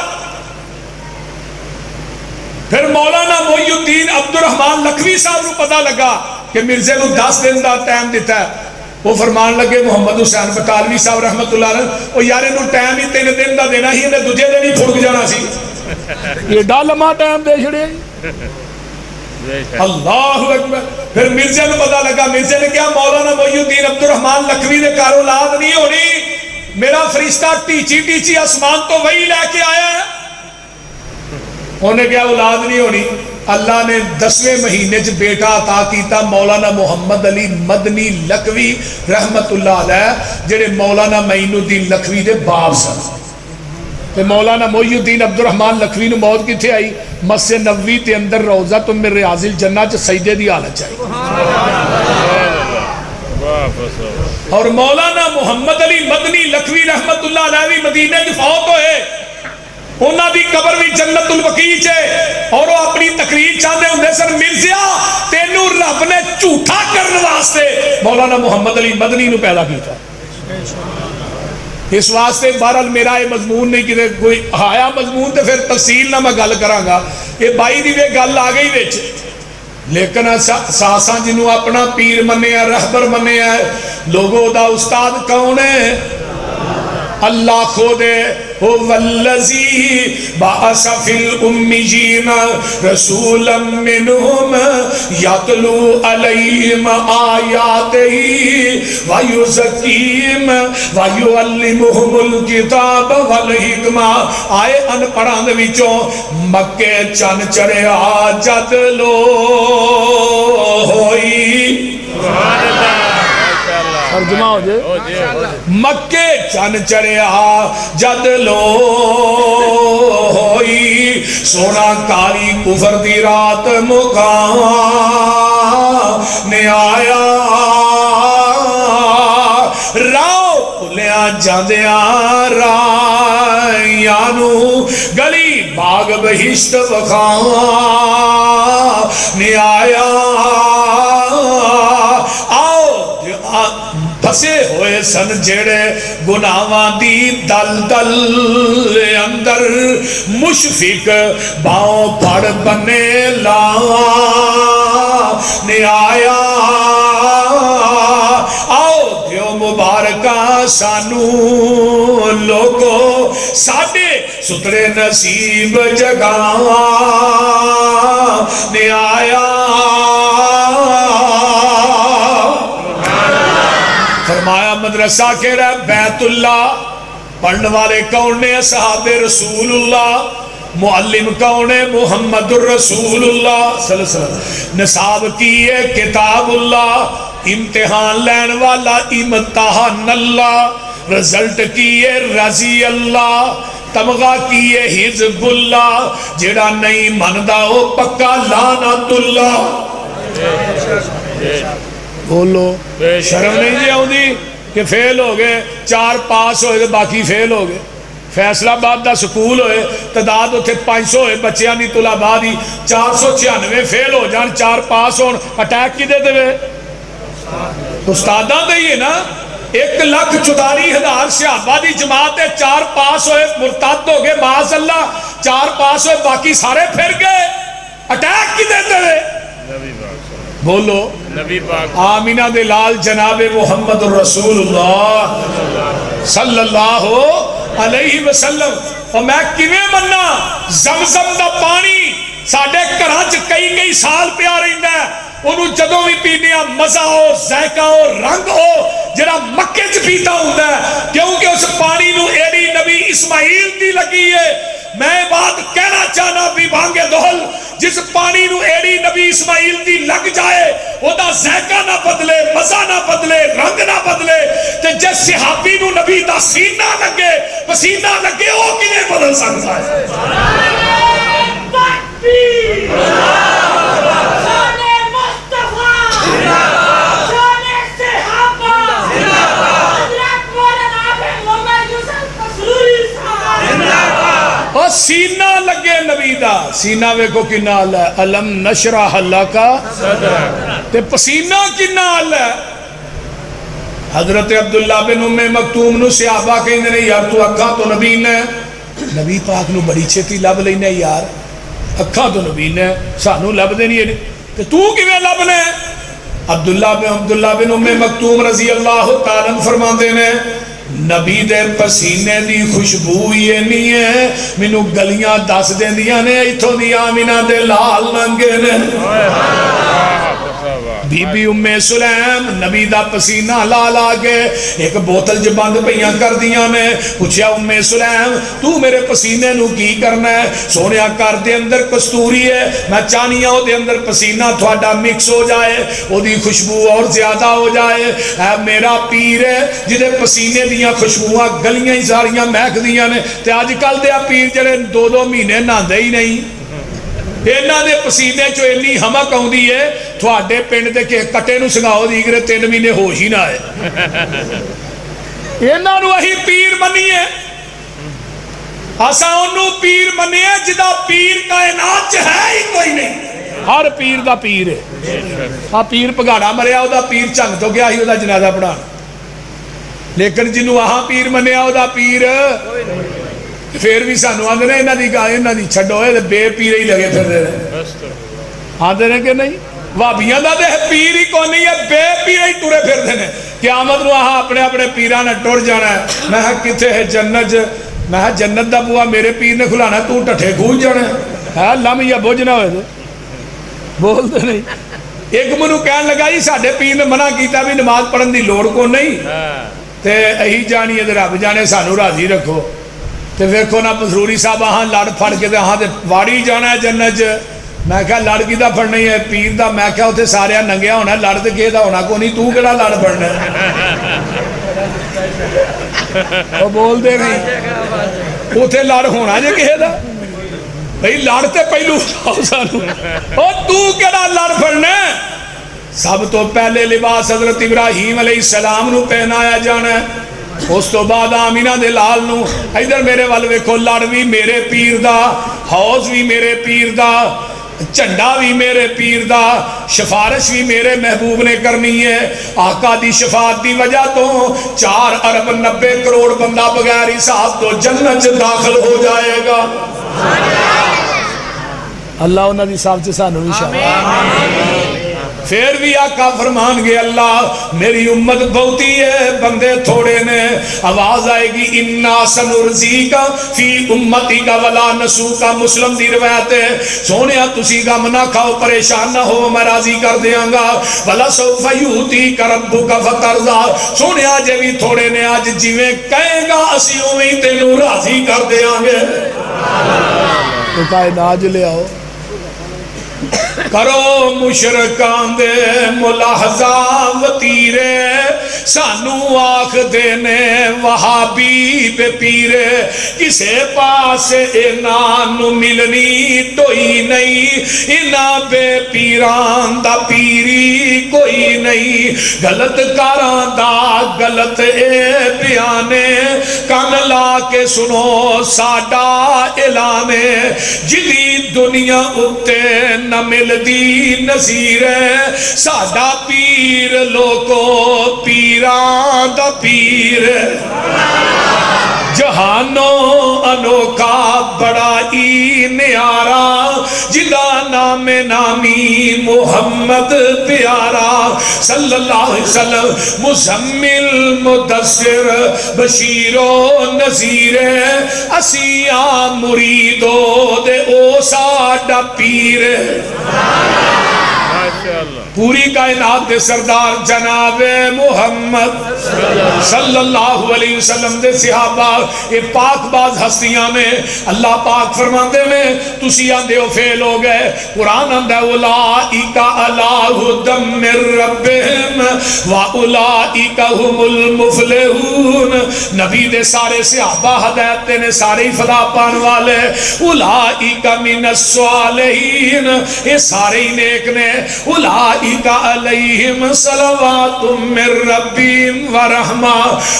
پھر مولانا محی الدین عبد الرحمن لکھوی صاحب کو پتہ لگا کہ مرزے کو 10 دن دا ٹائم دیتا ہے. وہ فرمان لگے محمد حسین بٹالوی صاحب رحمت اللہ علیہ وہ یار انہوں ٹائم ہی 3 دن دا دینا ہی انہیں دوجے دن ہی پھڑک جانا سی. یہ ڈالما ٹائم دے چھڑے. اللہ اکبر. پھر مرزے نے پتہ لگا مرزے نے کیا مولانا محی الدین عبد الرحمن لکھوی نے کار اولاد نہیں ہونی. میرا فرشتہ ٹیچی ٹیچی آسمان تو وہی لے کے آیا ہے. انہیں کیا اولاد نہیں ہونی. اللہ نے 10ویں مہینے چ بیٹا عطا کیتا مولانا محمد علی مدنی لکھوی رحمت اللہ علیہ جڑے مولانا معین الدین لکھوی دے باپ سن. تے مولانا محی الدین عبد الرحمن لکھوی نو موت کتھے آئی؟ مسجد نبوی تے اندر روضہ تم من ریاض الجنہ چ سجدے دی حالت چاہیے. اور مولانا محمد علی مدنی لکھوی رحمت اللہ علیہ بھی مدینے دی فوت ہوئے. انہاں دی قبر بھی جنت البقیع ہے. اور وہ اپنی تقریر چاہتے ہوندے سن مرزیا تینوں رب نے جھوٹا کرنے واسطے مولانا محمد علی مدنی نو پیدا کیتا. اس واسطے بہرحال میرا یہ مضمون نہیں کہ کوئی آیا مضمون تو پھر تفصیل نہ میں گل کراں یہ بائی دی وے گل آ گئی وچ لیکن ساساں جنہوں اپنا پیر منیا رہبر منیا لوگوں دا استاد کون ہے اللہ خود والذی بعث فی الامیین رسولا منہم یتلو علیہم آیاتہ ویزکیہم ویعلمہم الکتاب والحکمہ آئے ان پڑھان وچوں مکے چن چڑھیا جد لو ہوئی سبحان اللہ ترجمہ ہو جائے مکے چن چڑھیا جد لو ہوئی سونا کاری کفر دی رات مقام نے آیا راؤ پھلیاں جاندیاں رائیانو گلی باغ بہشت وخان نے آیا پھسے ہوئے سن جڑے گناہاں دی دل دل اندر مشفق باؤں پھڑ بنے لا نے آیا آؤ دیو مبارکہ سانو لوگو ساڑے سترے نصیب جگہ نے آیا فرمایا مدرسہ کے رہے بیت اللہ پڑھنے والے کون نے صحابہ رسول اللہ معلم کون ہے محمد الرسول اللہ صلی اللہ علیہ وسلم نصاب کیے کتاب اللہ امتحان لین والا امتحان اللہ رزلٹ کیے رضی اللہ تمغہ کیے حزب اللہ جڑا نہیں مندہ ہو پکا لعنت اللہ بولو شرم نہیں جی آؤں دی کہ فیل ہو گئے 4 پاس ہوئے تو باقی فیل ہو گئے فیصلہ آباد دا سکول ہوئے تعداد ہوتے 500 ہوئے بچیاں نہیں طلباء دی 496 فیل ہو جان 4 پاس ہون اٹیک کی دے دے استادہ دے یہ نا 1,44,000 صحابہ دی جماعت ہے 4 پاس ہوئے مرتد ہو گئے معاذ اللہ 4 پاس ہوئے باقی سارے پھر گئے اٹیک کی دے دے بولو نبی پاک آمینہ دلال جناب محمد الرسول اللہ صلی اللہ علیہ وسلم اور میں کیویں مننا زمزم دا پانی ساڑھے کراچ کئی سال پیا رہندا ہے انہوں جدوں بھی پینے مزہ ہو ذائقہ ہو رنگ ہو جڑا مکے چ پیتا ہوندا ہے کیونکہ اس پانی نو ایڑی نبی اسماعیل دی لگی ہے میں بات کہنا چاہنا بھی بھانگے دہل جس پانی نو ایڑی نبی اسماعیل دی لگ جائے وہ دا ذائقہ نہ بدلے مزہ نہ بدلے رنگ نہ بدلے تے جس صحابی نو نبی دا سینہ لگے پسینہ لگے وہ کنے بدل سکتا ہے اور سینہ لگے نبی دا سینہ ویکو کنا حال ہے علم نشرح اللہ کا تے پسینہ کنا حال ہے حضرت عبداللہ بن ام مکتوم نو صحابہ کہنے نے یار تو اکھاں تو نبی نے نبی پاک نو بڑی چھتی لب لینے یار اکھاں تو نبی نے سانو لب دینی ہے کہ تو کیویں لب نے عبداللہ بن ام مکتوم رضی اللہ تعالیٰ فرما دینے نبی دے پسینے دی خوشبو یہ نہیں ہے منو گلیاں دس دیں دیا نے ایتھو دی آمینہ دے لال ننگے نے بی بی ام سلیم نبی دا پسینہ لال آگے ایک بوتل جباند پہیاں کر دیا نے پوچھیا ام سلیم تو میرے پسینے نو کی کرنا ہے سونیا کر دے اندر کستوری ہے میں چانیاں ہو دے اندر پسینہ تھوڑا مکس ہو جائے وہ دی خوشبو اور زیادہ ہو جائے اے میرا پیر ہے جدے پسینے دیاں خوشبوہاں گلیاں ہی ساریاں محک دیاں نے تے آج کل دیا پیر جڑے 2 مہینے ناندے ہی نہیں اینا دے پسینے چو اینی ہمک آؤندی ہے تھوڑے پنڈ دے کہ کٹے نو سنگاؤ دی گرے 3 مہینے ہوش ہی نہ ہے اینا نو وہی پیر منی ہے اسا انو پیر منی ہے جدا پیر کائنات چ ہے ہی کوئی نہیں ہر پیر دا پیر ہے ہاں پیر پگاڑا مریا او دا پیر چنگ تو گیا ہی او دا جنازہ پڑھانا لیکن جنہوں آہاں پیر منیا او دا پیر پھر بھی سانو آندے نے انہاں دی چھڈو اے بے پیر ہی لگے پھر رہے آندے نے کہ نہیں وابیاں دا دے پیر ہی کو نہیں ہے بے پیر ہی ٹورے پھر دے نے قیامت نو آہاں اپنے اپنے پیران ٹور جانا ہے میں کتے ہے جنت میں جنت دا بوا میرے پیر نے کھلانا تو ٹھٹھے کھوج جانا ہے اللہ میں یہ بوجھ نہ ہوئے دے بول دے نہیں ایک منو کہن لگا جی ساڑھے پیر نے منع کیتا بھی نماز پڑھن دی لوڑ کو نہیں تے اہی جانی ہے رب جانے سانو راضی رکھو تے ویکھو نا پسروری صاحب آہاں لڑ پھڑ کے تے آہاں تے واڑی جانا ہے جنت میں کہا لڑ کی دا پڑھنا ہی ہے پیر دا میں کہا ہوتے سارے ننگیا ہونا لڑ تے کے دا ہونا کو نہیں تو کڑا لڑ پڑھنا ہے وہ بول دے نہیں ہوتے لڑ ہونا جے کہے دا بھئی لڑتے پہلو سانو او تو کڑا لڑ پڑھنا ہے سب تو پہلے لباس حضرت ابراہیم علیہ السلام نو پہنایا جانا ہے اس تو بعد آمینہ دے لال نو ادھر میرے والوے کو لڑ بھی میرے پیر دا حوض بھی میرے پیر دا چنڈا بھی میرے پیر دا شفارش بھی میرے محبوب نے کرنی ہے آقا دی شفاعت دی وجہ تو 4 ارب 90 کروڑ بندہ بغیر حساب تو جنت داخل ہو جائے گا اللہ انہاں دی صاحب سے سانو بھی شاہ پھر بھی آقا فرمان گے اللہ میری امت بہتی ہے بندے تھوڑے نے آواز آئے گی انا سنرزی کا فی امتی کا ولا نسو کا مسلم دی روایت ہے سونیا تسی غم نہ کھاؤ پریشان نہ ہو میں راضی کر دیاں گا ولا سوف یوتی کا ربو کا فترضا سونیا جے بھی تھوڑے نے آج جیویں کہے گا اسی اویں تینوں راضی کر دیاں گے تو کائنات لے آؤ کرو مشرکان دے ملاحظہ وطیرے سانو آخ دینے وہابی بے پیرے کسے پاس انانو ملنی توئی نہیں انا بے پیران دا پیری کوئی نہیں غلط کاران دا غلط اے بیانے کان لا کے سنو ساڑا اعلانے جدی دنیا اتے نہ مل دی نظیر ہے ساڑا پیر لوگو پیران دا پیر جہانوں انوکھا بڑا ہی نیارا جدا نام نامی محمد پیارا صلی اللہ علیہ وسلم مزمل مدثر بشیر و نذیر اسیاں مریدو دے او ساڑا پیر پوری کائنات دے سردار جناب محمد صلی اللہ علیہ وسلم دے صحابہ یہ پاک باز ہستیاں میں اللہ پاک فرماندے میں تسی آندے ہو فیل ہو گئے قرآن آندے اولائکا علی ہدم من ربہم واولائکا ہم المفلحون نبی دے سارے صحابہ ہدایت نے سارے فلاح پان والے اولائکا من الصالحین یہ سارے ہی نیک نے اولئک علیہم صلوات من ربہم ورحمہ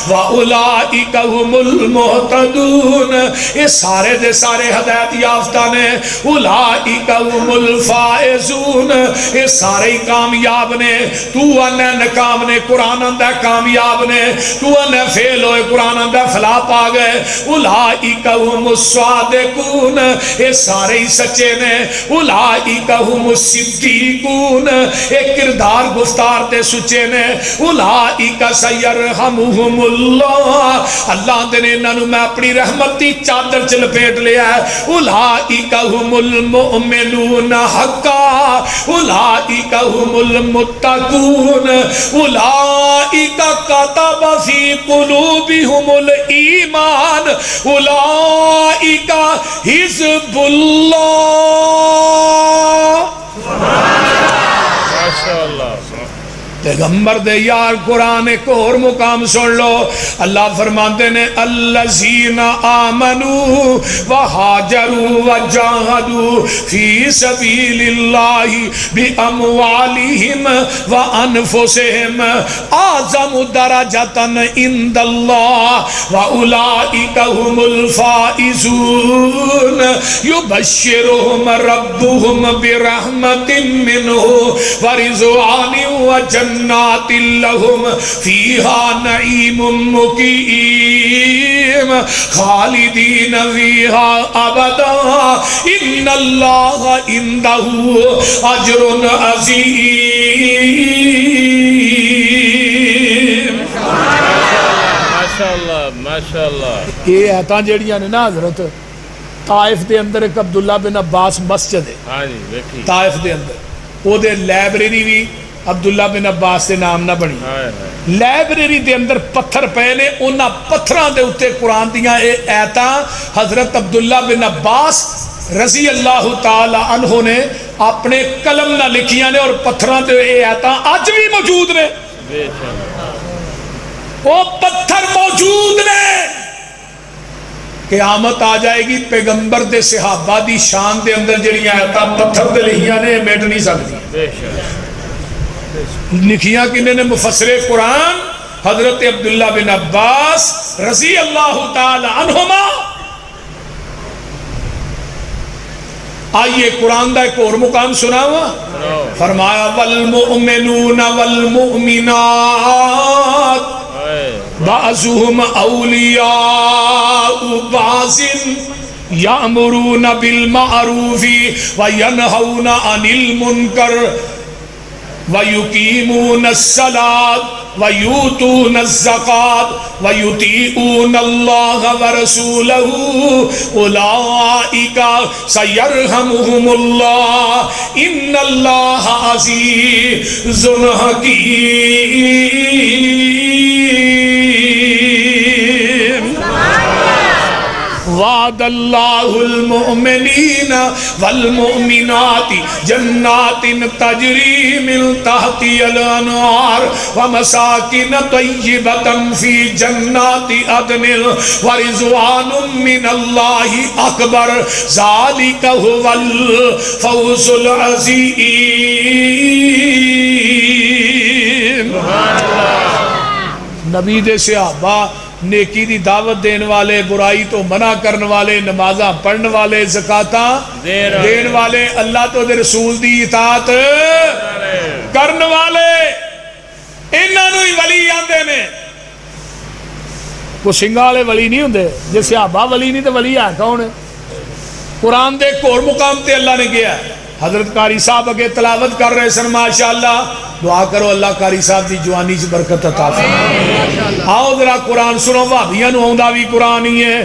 واولئک هم المہتدون یہ سارے دے سارے ہدایت یافتہ نے اولئک هم الفائزون یہ سارے کامیاب نے تو انہیں ناکام نے قرآن اندہ کامیاب نے تو انہیں فیل ہوئے قرآن اندہ فلا پا گئے اولئک هم الصادقون یہ سارے سچے نے اولئک هم الصدیقون ایک کردار گفتار تے سچے نے اولئک سیرحمہم اللہ اللہ نے انہوں میں اپنی رحمتی چادر چل پیٹ لیا ہے اولئک ہم المؤمنون حقا اولئک ہم المتقون اولئک کتب فی قلوبہم الایمان اولئک حزب اللہ پیغمبر دے یار قرآن ایک اور مقام سن لو اللہ فرماتے نے الذین آمنوا وہاجروا وجاہدوا فی سبیل اللہ باموالہم وانفسہم اعظم درجۃ عند اللہ واولئک هم الفائزون یبشرہم ربہم برحمت منہ ورضوان وجنۃ جنات لہم فیہا نعیم مقیم خالدین فیہا ابدا ان اللہ عندہ اجر عظیم۔
ماشاءاللہ ماشاءاللہ۔
یہ آیتاں جڑیاں نے نا حضرت طائف دے اندر ایک عبداللہ بن عباس مسجد ہے،
ہاں جی بیٹھی
طائف دے اندر وہ دے لائبریری بھی عبداللہ بن عباس دے نام نہ بنی، لائبریری دے اندر پتھر پے نے، انہاں پتھراں دے اتے قرآن دیاں اے آیتاں حضرت عبداللہ بن عباس رضی اللہ تعالی عنہ نے اپنے قلم نہ لکھیاں نے، اور پتھراں دے اے آیتاں آج بھی موجود نے، وہ پتھر موجود نے۔ قیامت آ جائے گی، پیغمبر دے صحابہ دی شان دے اندر جڑیاں آیتاں پتھر دے لکھیاں نے مٹ نہیں سکتی۔ لکھیاں کنے نے؟ مفسر قرآن حضرت عبداللہ بن عباس رضی اللہ تعالی عنہما۔ آئیے قرآن دا ایک اور مقام سنا ہوا، فرمایا والمؤمنون والمؤمنات بعضهم اولیاء بعض یأمرون بالمعروف وینہون عن المنکر وَيُقِيمُونَ الصَّلَاةَ وَيُؤْتُونَ الزَّكَاةَ وَيُطِيعُونَ اللَّهَ وَرَسُولَهُ أُولَئِكَ سَيَرْحَمُهُمُ اللَّهُ إِنَّ اللَّهَ عَزِيزٌ حَكِيمٌ۔ وعد اللہ المؤمنین والمؤمنات جنات تجری من تحتی الانہار ومساکن طیبتا فی جنات عدن ورضوان من اللہ اکبر ذالک هو الفوز العظیم۔ نبی دے صحابہ نیکی دی دعوت دین والے، برائی تو منع کرن والے، نمازاں پڑھن والے، زکاتاں دین والے، اللہ تو دے رسول دی اطاعت کرن والے، انہاں نوں ہی ولی آندے نے۔ کوئی سنگھا والے ولی نہیں ہوندے، جے صحابہ ولی نہیں تو ولی ہے کون ہے؟ قرآن دے ایک اور مقام تے اللہ نے کیا ہے، حضرت قاری صاحب اگے تلاوت کر رہے سن، ماشاءاللہ دعا کرو اللہ قاری صاحب دی جوانی سے برکت عطا فرمائے۔ آؤ ذرا قرآن سنو، وہابیاں نوں آوندا بھی قرآن ہی ہے،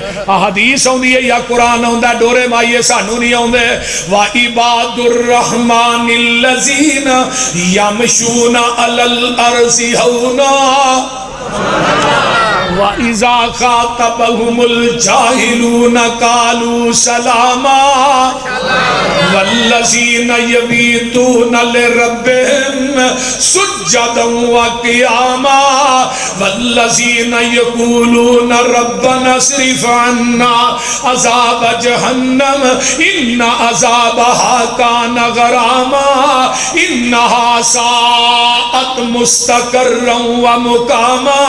حدیث آوندی ہے یا قرآن آوندا، ڈورے مائیے سانوں نہیں آوندے۔ وَعِبَادُ الرَّحْمَنِ الَّذِينَ يَمْشُونَ عَلَى الْأَرْضِ هَوْنًا وَإِذَا خَاطَبَهُمُ الْجَاهِلُونَ قَالُوا سَلَامًا وَالَّذِينَ يَبِيتُونَ لِرَبِّهِمْ سُجَّدًا وَقِيَامًا وَالَّذِينَ يَقُولُونَ رَبَّنَا اصْرِفْ عَنَّا عَذَابَ جَهَنَّمَ إِنَّ عَذَابَهَا كَانَ غَرَامًا إِنَّهَا سَاءَتْ مُسْتَقَرًّا وَمُقَامًا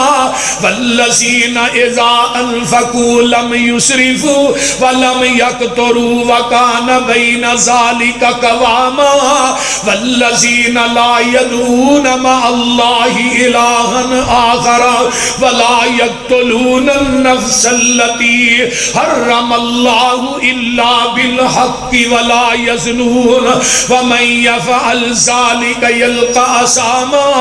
وَالَّذِينَ إِذَا أَنفَقُوا لَمْ يُسْرِفُوا وَلَمْ يَقْتُرُوا وَكَانَ بَيْنَ ذَلِكَ قَوَامًا وَالَّذِينَ لَا يَدْعُونَ مَعَ اللَّهِ إِلَٰهًا آخَرَ وَلَا يَقْتُلُونَ النَّفْسَ الَّتِي حَرَّمَ اللَّهُ إِلَّا بِالْحَقِّ وَلَا يَزْنُونَ وَمَن يَفْعَلْ ذَلِكَ يَلْقَ أَثَامًا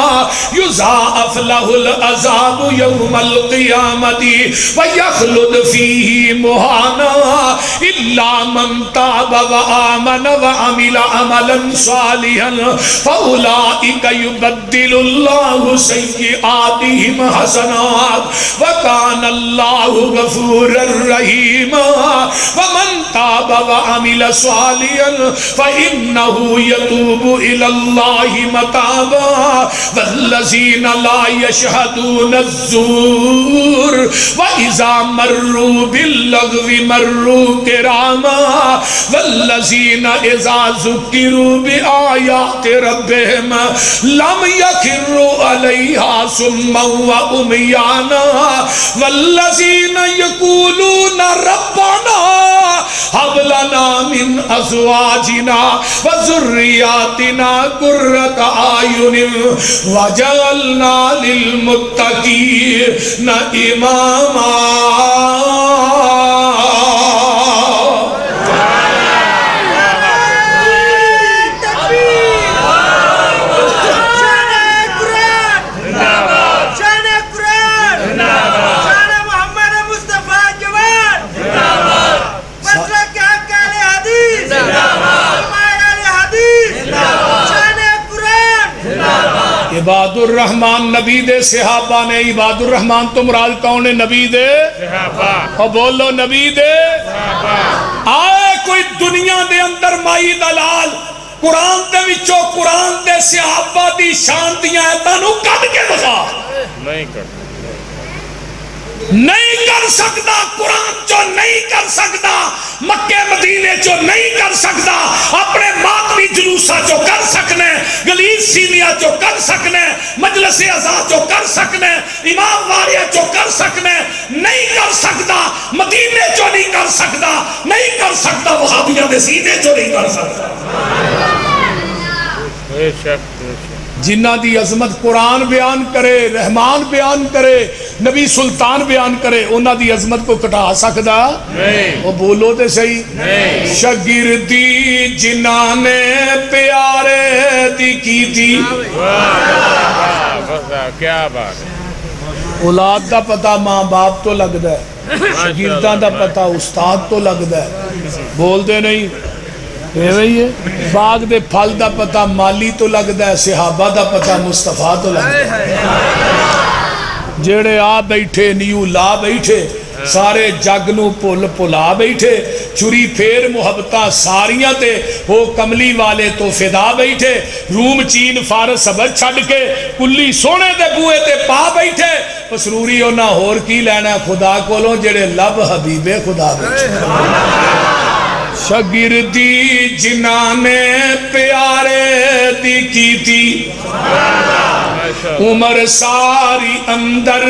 يُضَاعَفْ لَهُ الْعَذَابُ يَوْمَ الْقِيَامَةِ وَيَخْلُدْ فِيهِ مُهَانًا إِلَّا مَن تَابَ وَآمَنَ وَعَمِلَ عَمَلًا صَالِحًا فَأُولَئِكَ يُبَدِّلُ اللَّهُ سَيِّئَاتِهِمْ حَسَنَاتٍ وَكَانَ اللَّهُ غَفُورًا رَحِيمًا وَمَن تَابَ وَعَمِلَ صَالِحًا فَإِنَّهُ يَتُوبُ إِلَى اللَّهِ مَتَابًا وَالَّذِينَ لَا يَشْهَدُونَ الزُّورَ وَإِذَا مَرُّوا بِاللَّغْوِ مَرُّوا كِرَامًا وَالَّذِينَ إِذَا ذُكِّرُوا بِآيَاتِ رَبِّهِمْ لَمْ يَخِرُّوا عَلَيْهَا صُمًّا وَعُمْيَانًا وَالَّذِينَ يَقُولُونَ رَبَّنَا هَبْ لَنَا مِنْ أزواجنا وذرياتنا قرة أعين وجعلنا للمتقين إماما عباد الرحمن نبی دے صحابہ نے عباد الرحمن تو مراد کون ہے نبی دے صحابہ اور بولو نبی دے صحابہ آئے کوئی دنیا دے اندر مائی دلال قرآن دے وچو قرآن دے صحابہ دی شان دیاں ایتانو کد کے بخا نہیں کر سکتا قرآن چو نہیں کر سکتا مکہ مدینے چو نہیں کر سکتا اپنے ماتمی جلوسہ چو کر سکنے گلیز سینیا چو کر سکنے مجلس ازا چو کر سکنے امام واریہ چو کر سکنے نہیں کر سکتا مدینے چو نہیں کر سکتا نہیں کر سکتا وہابیہ دے سینے چو نہیں کر سکتا جنہ دی عظمت قرآن بیان کرے رحمان بیان کرے نبی سلطان بیان کرے انہ دی عظمت کو کٹا سکتا نہیں وہ بولو تے صحیح شگردی جنہ نے پیارے دی کی تھی کیا بات اولاد دا پتہ ماں باپ تو لگ دا ہے شگردان دا پتہ استاد تو لگ دا ہے بول دے نہیں باغ دے پھل دا پتہ مالی تو لگدا ہے صحابہ دا پتہ مصطفیٰ تو لگدا ہے جڑے آ بیٹھے نیو لا بیٹھے سارے جگ نو پل پلا بیٹھے چوری پھیر محبتہ ساریاں تے ہو کملی والے تو فدا بیٹھے روم چین فارس صبر چھڑ کے کلی سونے دے بوئے تے پا بیٹھے پسروری ہونا ہور کی لینا خدا کولوں جڑے لب حبیب خدا بیٹھے شگردی جنہ نے پیارے دی کی تھی عمر ساری اندر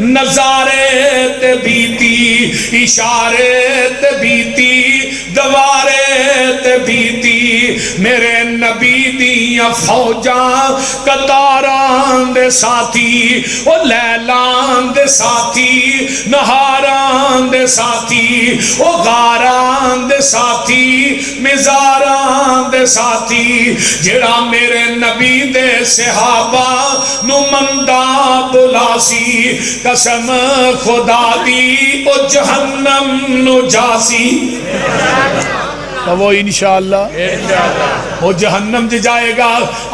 نظارے تے بیتی اشارے تے بیتی دوارے تے بیتی میرے نبی دیاں فوجاں قطاران دے ساتھی او لیلان دے ساتھی نہاران دے ساتھی او غاران دے ساتھی مزاران دے ساتھی جڑا میرے نبی دے صحابہ نو مندہ بلاسی قسم خدا دی او جہنم نو جاسی تو وہ انشاءاللہ وہ جہنم جائے گا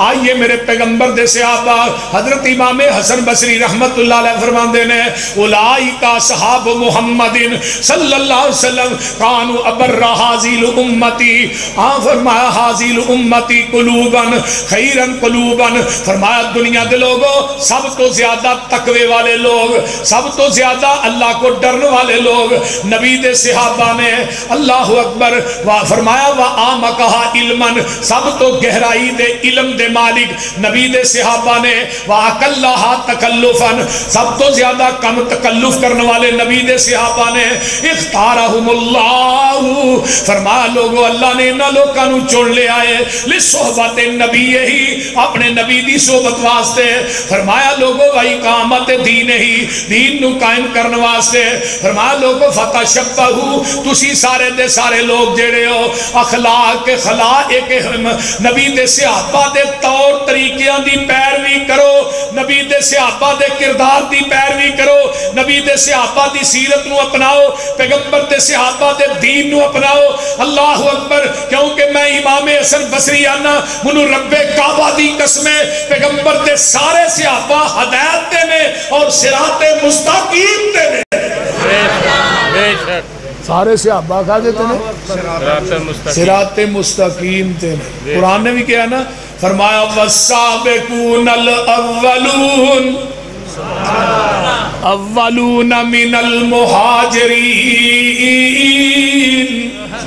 آئیے میرے پیغمبر دے صحابہ حضرت امام حسن بصری رحمت اللہ علیہ فرمان دینے اولائکا صحاب محمد صلی اللہ علیہ وسلم کانو ابر حاضیل امتی فرمایا حاضیل امتی قلوباً خیراً قلوباً فرمایا دنیا دے لوگوں سب تو زیادہ تقوی والے لوگ سب تو زیادہ اللہ کو ڈرن والے لوگ نبی دے صحابہ نے اللہ اکبر فرمایا وَآمَكَهَا عِلْمًا سب تو گہرائی دے علم دے مالک نبی دے صحابہ نے وَأَقَلَّهَا تَكَلُّفًا سب تو زیادہ کم تکلف کرنے والے نبی دے صحابہ نے اختارہم اللہ فرمایا لوگو اللہ نے انہا لوگاں نو چن لے آئے لِصُحْبَتِ نبی ہی اپنے نبی دی صحبت واسطے فرمایا لوگو وَإِقَامَتِ دین ہی دین نو قائم کرنے واسطے فرمایا لوگو فَتَشَبَّهُ تُسی سارے دے سارے لوگ جڑے ہو اخلاق خلائق نبی دے صحابہ دے طور طریقیاں دی پیروی کرو نبی دے صحابہ دے کردار دی پیروی کرو نبی دے صحابہ دی سیرت نو اپناؤ پیغمبر دے صحابہ دے دین نو اپناؤ اللہ اکبر کیونکہ میں امام حسن بصری آنا منو رب کعبہ دی قسمیں پیغمبر دے سارے صحابہ ہدایت دے میں اور صراط مستقیم دے میں بے شک سارے صحابہ کہا دیتے ہیں صراط مستقیم تے قرآن نے بھی کیا نا فرمایا والسابقون الاولون اولون من المہاجرین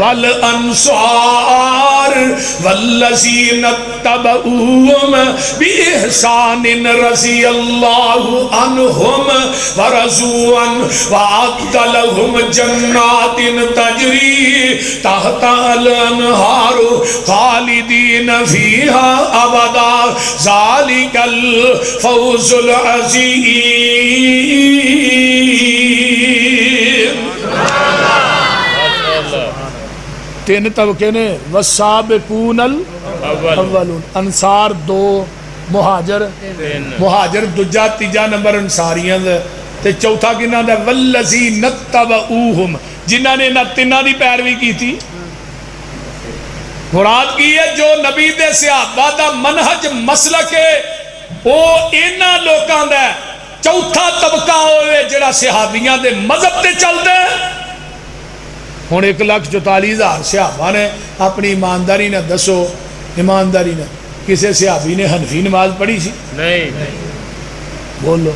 والانصار والذین اتبعوهم بإحسان رضی اللہ عنہم ورضوا عنہ وأعد لهم جنات تجری تحت الانہار خالدین فیہا ابدا ذالک الفوز العظیم۔ تین طبقے نے والسابقون الاولون، انصار دو، مہاجر دجا تیجا نمبر انصاریاں تے چوتھا کنہ دا والذین اتبعوہم، جنہاں نے نہ تینہ دی پیروی کی تھی۔ مراد کی ہے جو نبی دے صحابہ دا منہج مسلک ہے وہ اینا لوکاں دا چوتھا طبقہ ہوئے جڑا صحابیاں دے مذہب تے چل دے۔ ہون 1,44,000 صحابہ نے اپنی ایمانداری نہ دسو، ایمانداری نہ کسے صحابی نے حنفی نماز پڑھی سی؟
نہیں
بولو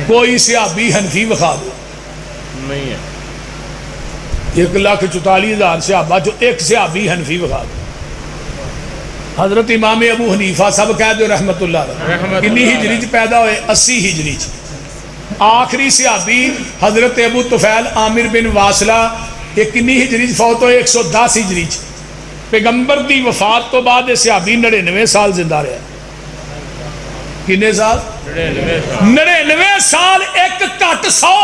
کوئی صحابی حنفی بخا دو۔
نہیں ہے
1,44,000 صحابہ جو ایک صحابی حنفی بخا دو۔ حضرت امام ابو حنیفہ سب کہہ دو رحمت اللہ علیہ، کنی ہجری چ پیدا ہوئے؟ 80 ہجری چ۔ آخری صحابی حضرت ابو طفیل عامر بن واصلہ یہ کنی ہجری فوت ہوئے؟ 110 ہجری چ۔ پیغمبر دی وفات تو بعد صحابی 99 سال زندہ رہے۔ کنے سال؟ 99 سال، ایک کٹ 100۔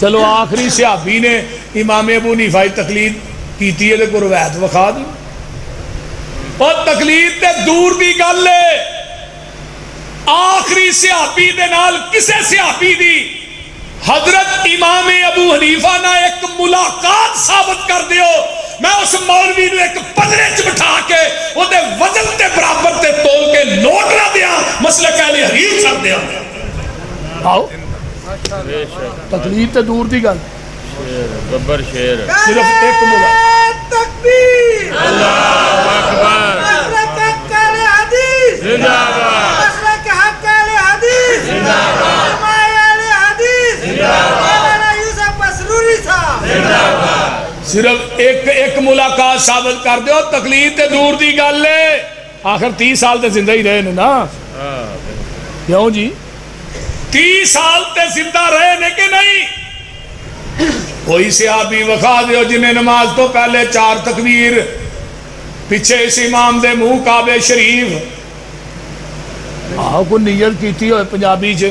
چلو آخری صحابی نے امام ابو حنیفہ تقلید کیتی ہے کو روایت وکھا دی، اور تقلید تے دور دی گل ہے۔ آخری صحابی دے نال کسے صحابی دی حضرت امام ابو حنیفہ نہ ایک ملاقات ثابت کر دیو، میں اس مولوی نے ایک پدرے چ بٹھا کے وہ دے وزن تے برابر تے تول کے نوٹ نہ دیا، مسلک اہل حدیث کر دیا۔ آؤ تقلید تے دور دی گل،
گبر شیر
صرف ایک ملاقات۔
تکبیر،
اللہ اکبر،
مسلک حق اہل حدیث
زندہ باد،
مسلک حق اہل حدیث
زندہ باد،
علماء اہل حدیث مولانا یوسف مسروری صاحب
زندہ باد۔
صرف ایک ملاقات ثابت کر دیو، تقلید تے دور دی گل ہے۔ آخر 30 سال تے زندہ ہی رہے نا، کیوں جی 30 سال تے زندہ رہے نے کہ نہیں؟ کوئی صحابی وکھا دیو جنہیں نماز تو پہلے 4 تکبیر، پیچھے اس امام دے منہ کعبے شریف، آؤ کو نیت کیتی ہوئے پنجابی چ۔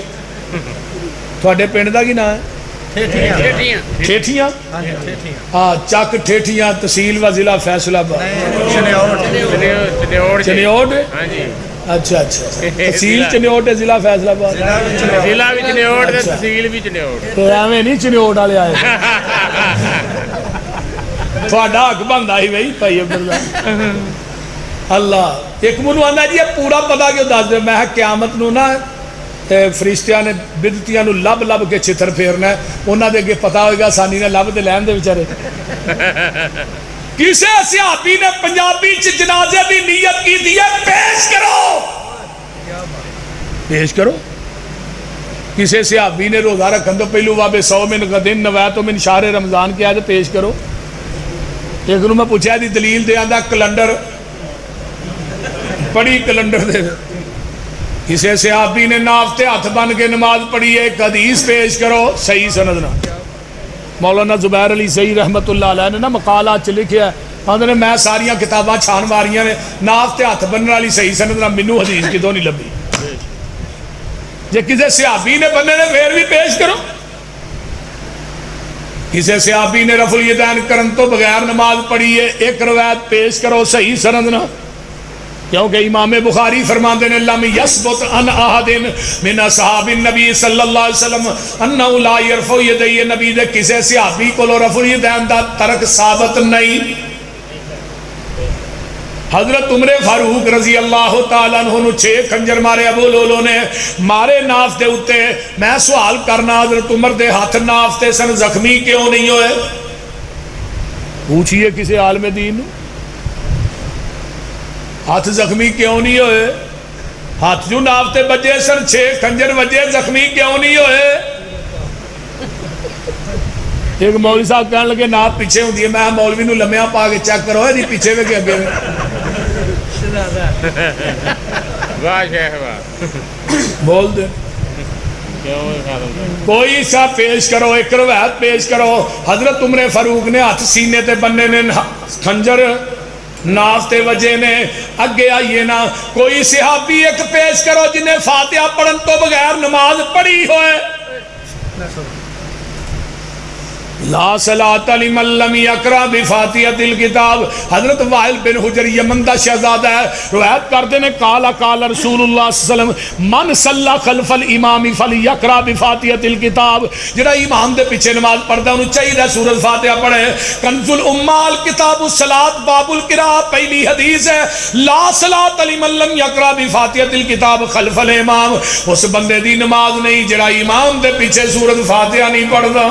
تھوڑے پنڈ دا کی نام ہے؟ ٹھیٹھیاں؟ ہاں، چک ٹھیٹھیاں، تحصیل و ضلع فیصل آباد، چنیوٹ۔ اچھا اچھا، تحصیل چنیوٹ ہے، ضلع فیصل آباد،
ضلع بھی چنیوٹ ہے، تحصیل بھی چنیوٹ۔
تو ایویں نہیں چنیوٹ والے آئے، تھوڑا حق بنتا ہی بھائی بھائی عبداللہ۔ اللہ ایک منو آنا جی پورا پتا کیوں دس دے، میں قیامت نو نا فرشتیاں نے بدتیاں نو لب لب کے چھتر پھیرنا ہے، انہاں دے اگے پتا ہوئے گا آسانی نے لب دے لین دے بیچارے۔ کسے صحابی نے پنجابی چ جنازے دی نیت کی دی ہے، پیش کرو، پیش کرو۔ کسے صحابی نے روزہ رکھن تو پہلو وابے 100 من غدن نویت من شہر رمضان کیا ہے، پیش کرو۔ ایک نو میں پوچھا دی دلیل دے آندہ کلنڈر پڑھی، کلنڈر دے۔ کسے صحابی نے نافتے ہاتھ بن کے نماز پڑھی ہے، ایک حدیث پیش کرو، صحیح سندنا۔ مولانا زبیر علی صحیح رحمت اللہ علیہ نے نا مقالات چ لکھیا ہے، آندھنے میں ساریاں کتاباں چھان ماریاں نے، نافتے ہاتھ بننے والی صحیح سندنا منو حدیث کی تو نہیں لبھی۔ جے کسے صحابی نے بننے نے پھر بھی پیش کرو۔ کسے صحابی نے رفع الیدین کرن تو بغیر نماز پڑھی ہے، ایک روایت پیش کرو، صحیح سندنا۔ کیونکہ امام بخاری فرماندے نے لم یثبت عن احد من اصحاب النبی صلی اللہ علیہ وسلم انہ لا یرفع یدیہ، نبی دے کسے صحابی کو رفع الیدین دا ترک ثابت نہیں۔ حضرت عمر فاروق رضی اللہ تعالیٰ عنہ نو 6 خنجر مارے ابو لولو نے مارے ناف دے اتے۔ میں سوال کرنا حضرت عمر دے ہاتھ ناف تے سن زخمی کیوں نہیں ہوئے؟ پوچھئے کسے عالم دین، ہاتھ زخمی کیوں نہیں ہوئے؟ ہاتھ جو نافتے بجے سر 6 خنجر بجے زخمی کیوں نہیں ہوئے؟ ایک مولوی صاحب کہنے لگے نات پیچھے ہوتی ہے، میں مولوی نو لمیاں پا کے چیک کرو ہے جی پیچھے میں کہ اگے میں
واہ شیخ واہ،
بول دے کوئی سا پیش کرو، ایک روایت پیش کرو حضرت عمر فاروق نے ہاتھ سینے تے بننے نے خنجر ناف تے وجے نے اگے آئیے نا کوئی صحابی ایک پیش کرو جنہیں فاتحہ پڑھن تو بغیر نماز پڑھی ہوئے لا صلاۃ لمن لم یقرأ بفاتحۃ الکتاب. حضرت وائل بن حجر یمن دا شہزادہ ہے، روایت کرتے نے قال رسول اللہ صلی اللہ علیہ وسلم من صلی خلف الامام فلیقرأ بفاتحۃ الکتاب. جڑا امام دے پیچھے نماز پڑھدا انہوں چاہیے سورۃ فاتحہ پڑھے. کنز الامال کتاب الصلاۃ باب القراءہ پہلی حدیث ہے لا صلاۃ لمن لم یقرأ بفاتحۃ الکتاب خلف الامام. اس بندے دی نماز نہیں جڑا امام دے پیچھے سورۃ فاتحہ نہیں پڑھدا.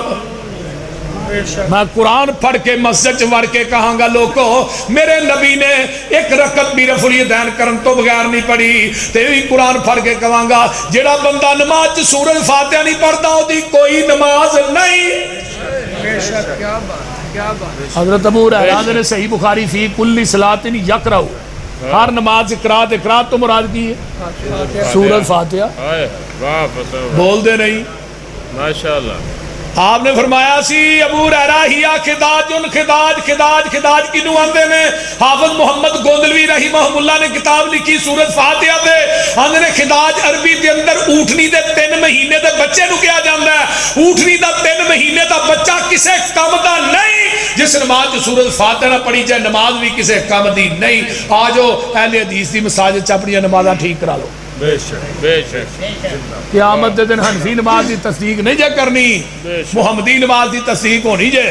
میں قرآن پڑھ کے مسجد وڑ کے کہاں گا لوگو میرے نبی نے ایک رکعت بھی رفع الیدین کرن تو بغیر نہیں پڑھی. تے بھی قرآن پڑھ کے کہاں گا جڑا بندہ نماز سورۃ فاتحہ نہیں پڑھتا وہ دی کوئی نماز نہیں. حضرت ابو ہریرہ نے صحیح بخاری فی کل صلاۃ یقرأ، ہر نماز قرات تو مراد کی ہے سورۃ فاتحہ. بول دے نہیں
ماشاءاللہ.
آپ نے فرمایا سی ابو ہریرہ ہیا خداج کی نواندے نے. حافظ محمد گوندلوی رحمہ اللہ نے کتاب لکھی سورۃ فاتحہ دے آندے نے خداج عربی دے اندر اونٹنی دے 3 مہینے دے بچے نو کیا جاندا ہے. اونٹنی دا 3 مہینے دا بچہ کسے کم دا نہیں. جس نماز سورۃ فاتحہ نہ پڑھی جائے نماز بھی کسے کم دی نہیں. آجو اہل حدیث دی مساجد چ اپنی نمازاں ٹھیک کرا لو.
بے شک
قیامت دے دن حنفی نماز دی تصدیق نہیں جے کرنی، محمدی نماز دی تصدیق ہونی جے.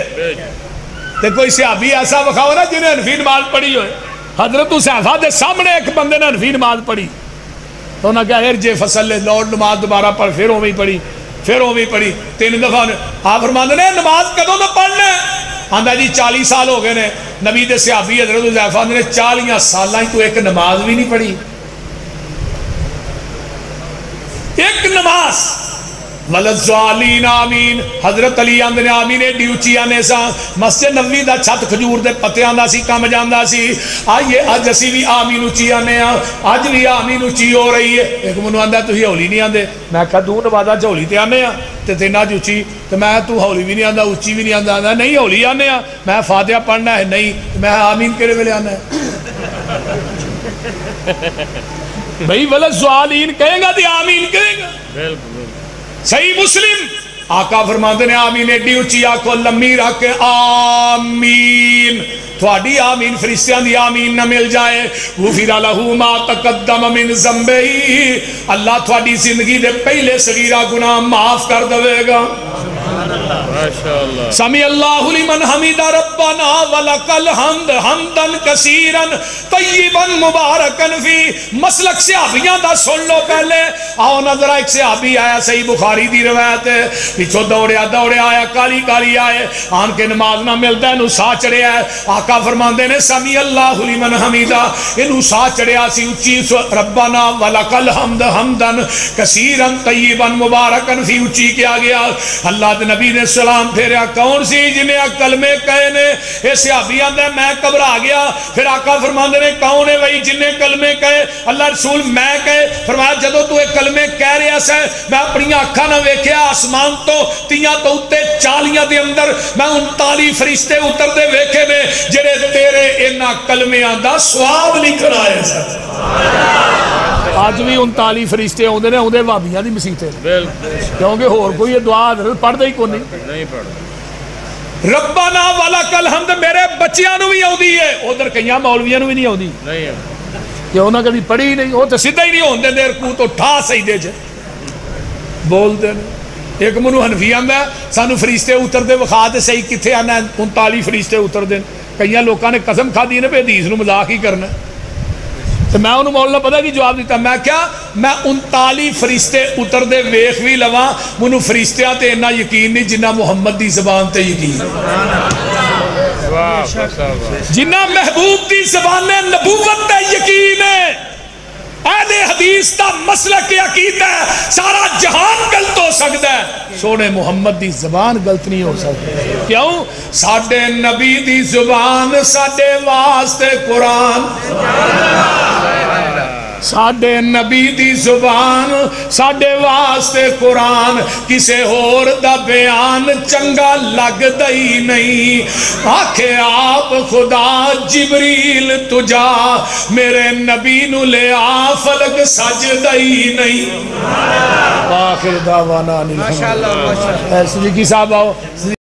تے کوئی صحابی ایسا وکھاؤ نا جنہیں حنفی نماز پڑھی ہوئے. حضرت حذیفہ دے سامنے ایک بندے نے حنفی نماز پڑھی تو انہوں نے کہا ارجع فصلی لوٹ نماز دوبارہ پڑھ. پھر اوویں پڑھی 3 دفعہ. آپ فرماندے نے نماز کدوں تو پڑھنا ہے؟ آندا جی 40 سال ہو گئے نے. نبی دے صحابی حضرت حذیفہ نے 40 سالاں تو ایک نماز بھی نہیں پڑھی. ایک نماز وللضالین آمین. حضرت علی آندے نے آمین ایڈی اچھی آنے سا. مسجد نبوی دا چھت کھجور دے پتے آندا سی کم جاندا سی. آئیے اج اسی بھی آمین اچھی آنے ہاں، اج بھی آمین اچھی ہو رہی ہے. ایک منو آندا تسی ہولی نہیں آندے. میں کہا دو نمازاں چ ہولی تے آنے ہاں تے تینا جو اچھی. تے میں تو ہولی بھی نہیں آندا اچھی بھی نہیں آندا. آندا نہیں ہولی آنے ہاں میں فاتحہ پڑھنا ہے. نہیں میں آمین کیڑے ویلے آنا ہے بھئی وللضالین کہے گا تے آمین کہے گا. صحیح مسلم آقا فرماتے نے آمین ایڈی اچھی آنکھو لمبی رکھ آمین. تھوڑی آمین فرشتیاں دی آمین نہ مل جائے غفر لہو ما تقدم من ذنبہ. اللہ تھوڑی زندگی دے پہلے صغیرہ گناہ معاف کر دوے گا. سمی اللہ لمن حمید ربنا ولک الحمد حمدا کثیرا طیبا مبارکا فی. مسلک صحابیاں دا سن لو پہلے. آؤ نظر ایک صحابی آیا صحیح بخاری دی روایت ہے پیچھو دوڑیا آیا کالی آئے آن کے نماز نہ ملتا انہوں سا چڑھیا ہے. آقا فرماندے نے سمی اللہ لمن حمیدہ انہوں سا چڑھیا سی اچھی ربنا ولک الحمد حمدا کثیرا طیبا مبارکا فی اچھی کیا گیا. اللہ دے نبی نے سلام پھیریا کون سی جنہیں کلمے کہے نے. اے صحابی آندے میں گھبرا گیا. پھر آقا فرماندے نے کون ہے وہی جنہیں کلمے کہے. اللہ رسول میں کہے. فرمایا جدو تو ایک کلمے کہہ رہا سے میں اپنی آنکھاں نہ ویکھیا آسمان تو تیاں تو اتے 40 دے اندر میں 39 فرشتے اتر دے ویکھے نے جڑے تیرے انہاں کلمیاں دا ثواب لکھن آئے سن. آج بھی 39 فرشتے ہوندے نے ہوندے وہابیاں دی مسیتیں کیونکہ ہور کوئی یہ دعا حضرت پڑھ دے ہی کون نہیں پڑھ. ربنا ولک الحمد میرے بچیاں نو بھی آؤندی ہے ادھر کئیاں مولویاں نو بھی نہیں آؤندی کہ انہاں کبھی پڑھی نہیں. وہ تو سیدھا ہی نہیں ہوندے دے رکوع تو ٹھا سجدے چ بول دے. ایک منو حنفی آندا سانو فرشتے اتر دے وکھا تے صحیح کتھے آنا 39 فرشتے اتر دے. کئیاں لوکاں نے قسم کھادی نے پہ حدیث نو مذاق ہی کرنا. تو میں انہوں مولانا پتہ کی جواب دیتا میں کیا میں 39 فرشتے اتر دے ویخ بھی لواں منو فرشتیاں تے انہا یقین نہیں جنہ محمد دی زبان تے یقین جنہ محبوب دی زبان نبوت تے یقین ہے. اے اہل حدیث دا مسلک عقیدہ ہے سارا جہان غلط ہو سکتا ہے سونے محمد دی زبان غلط نہیں ہو سکتی کیوں ساڈے نبی دی زبان ساڈے واسطے قرآن ساڈے نبی دی زبان ساڈے واسطے قرآن کسے ہور دا بیان چنگا لگ دئی نہیں آکھے آپ خدا جبریل تجا میرے نبی نو لے آ فلک سج دئی نہیں آخر دعوانا الحمدللہ صدیقی صاحب آؤ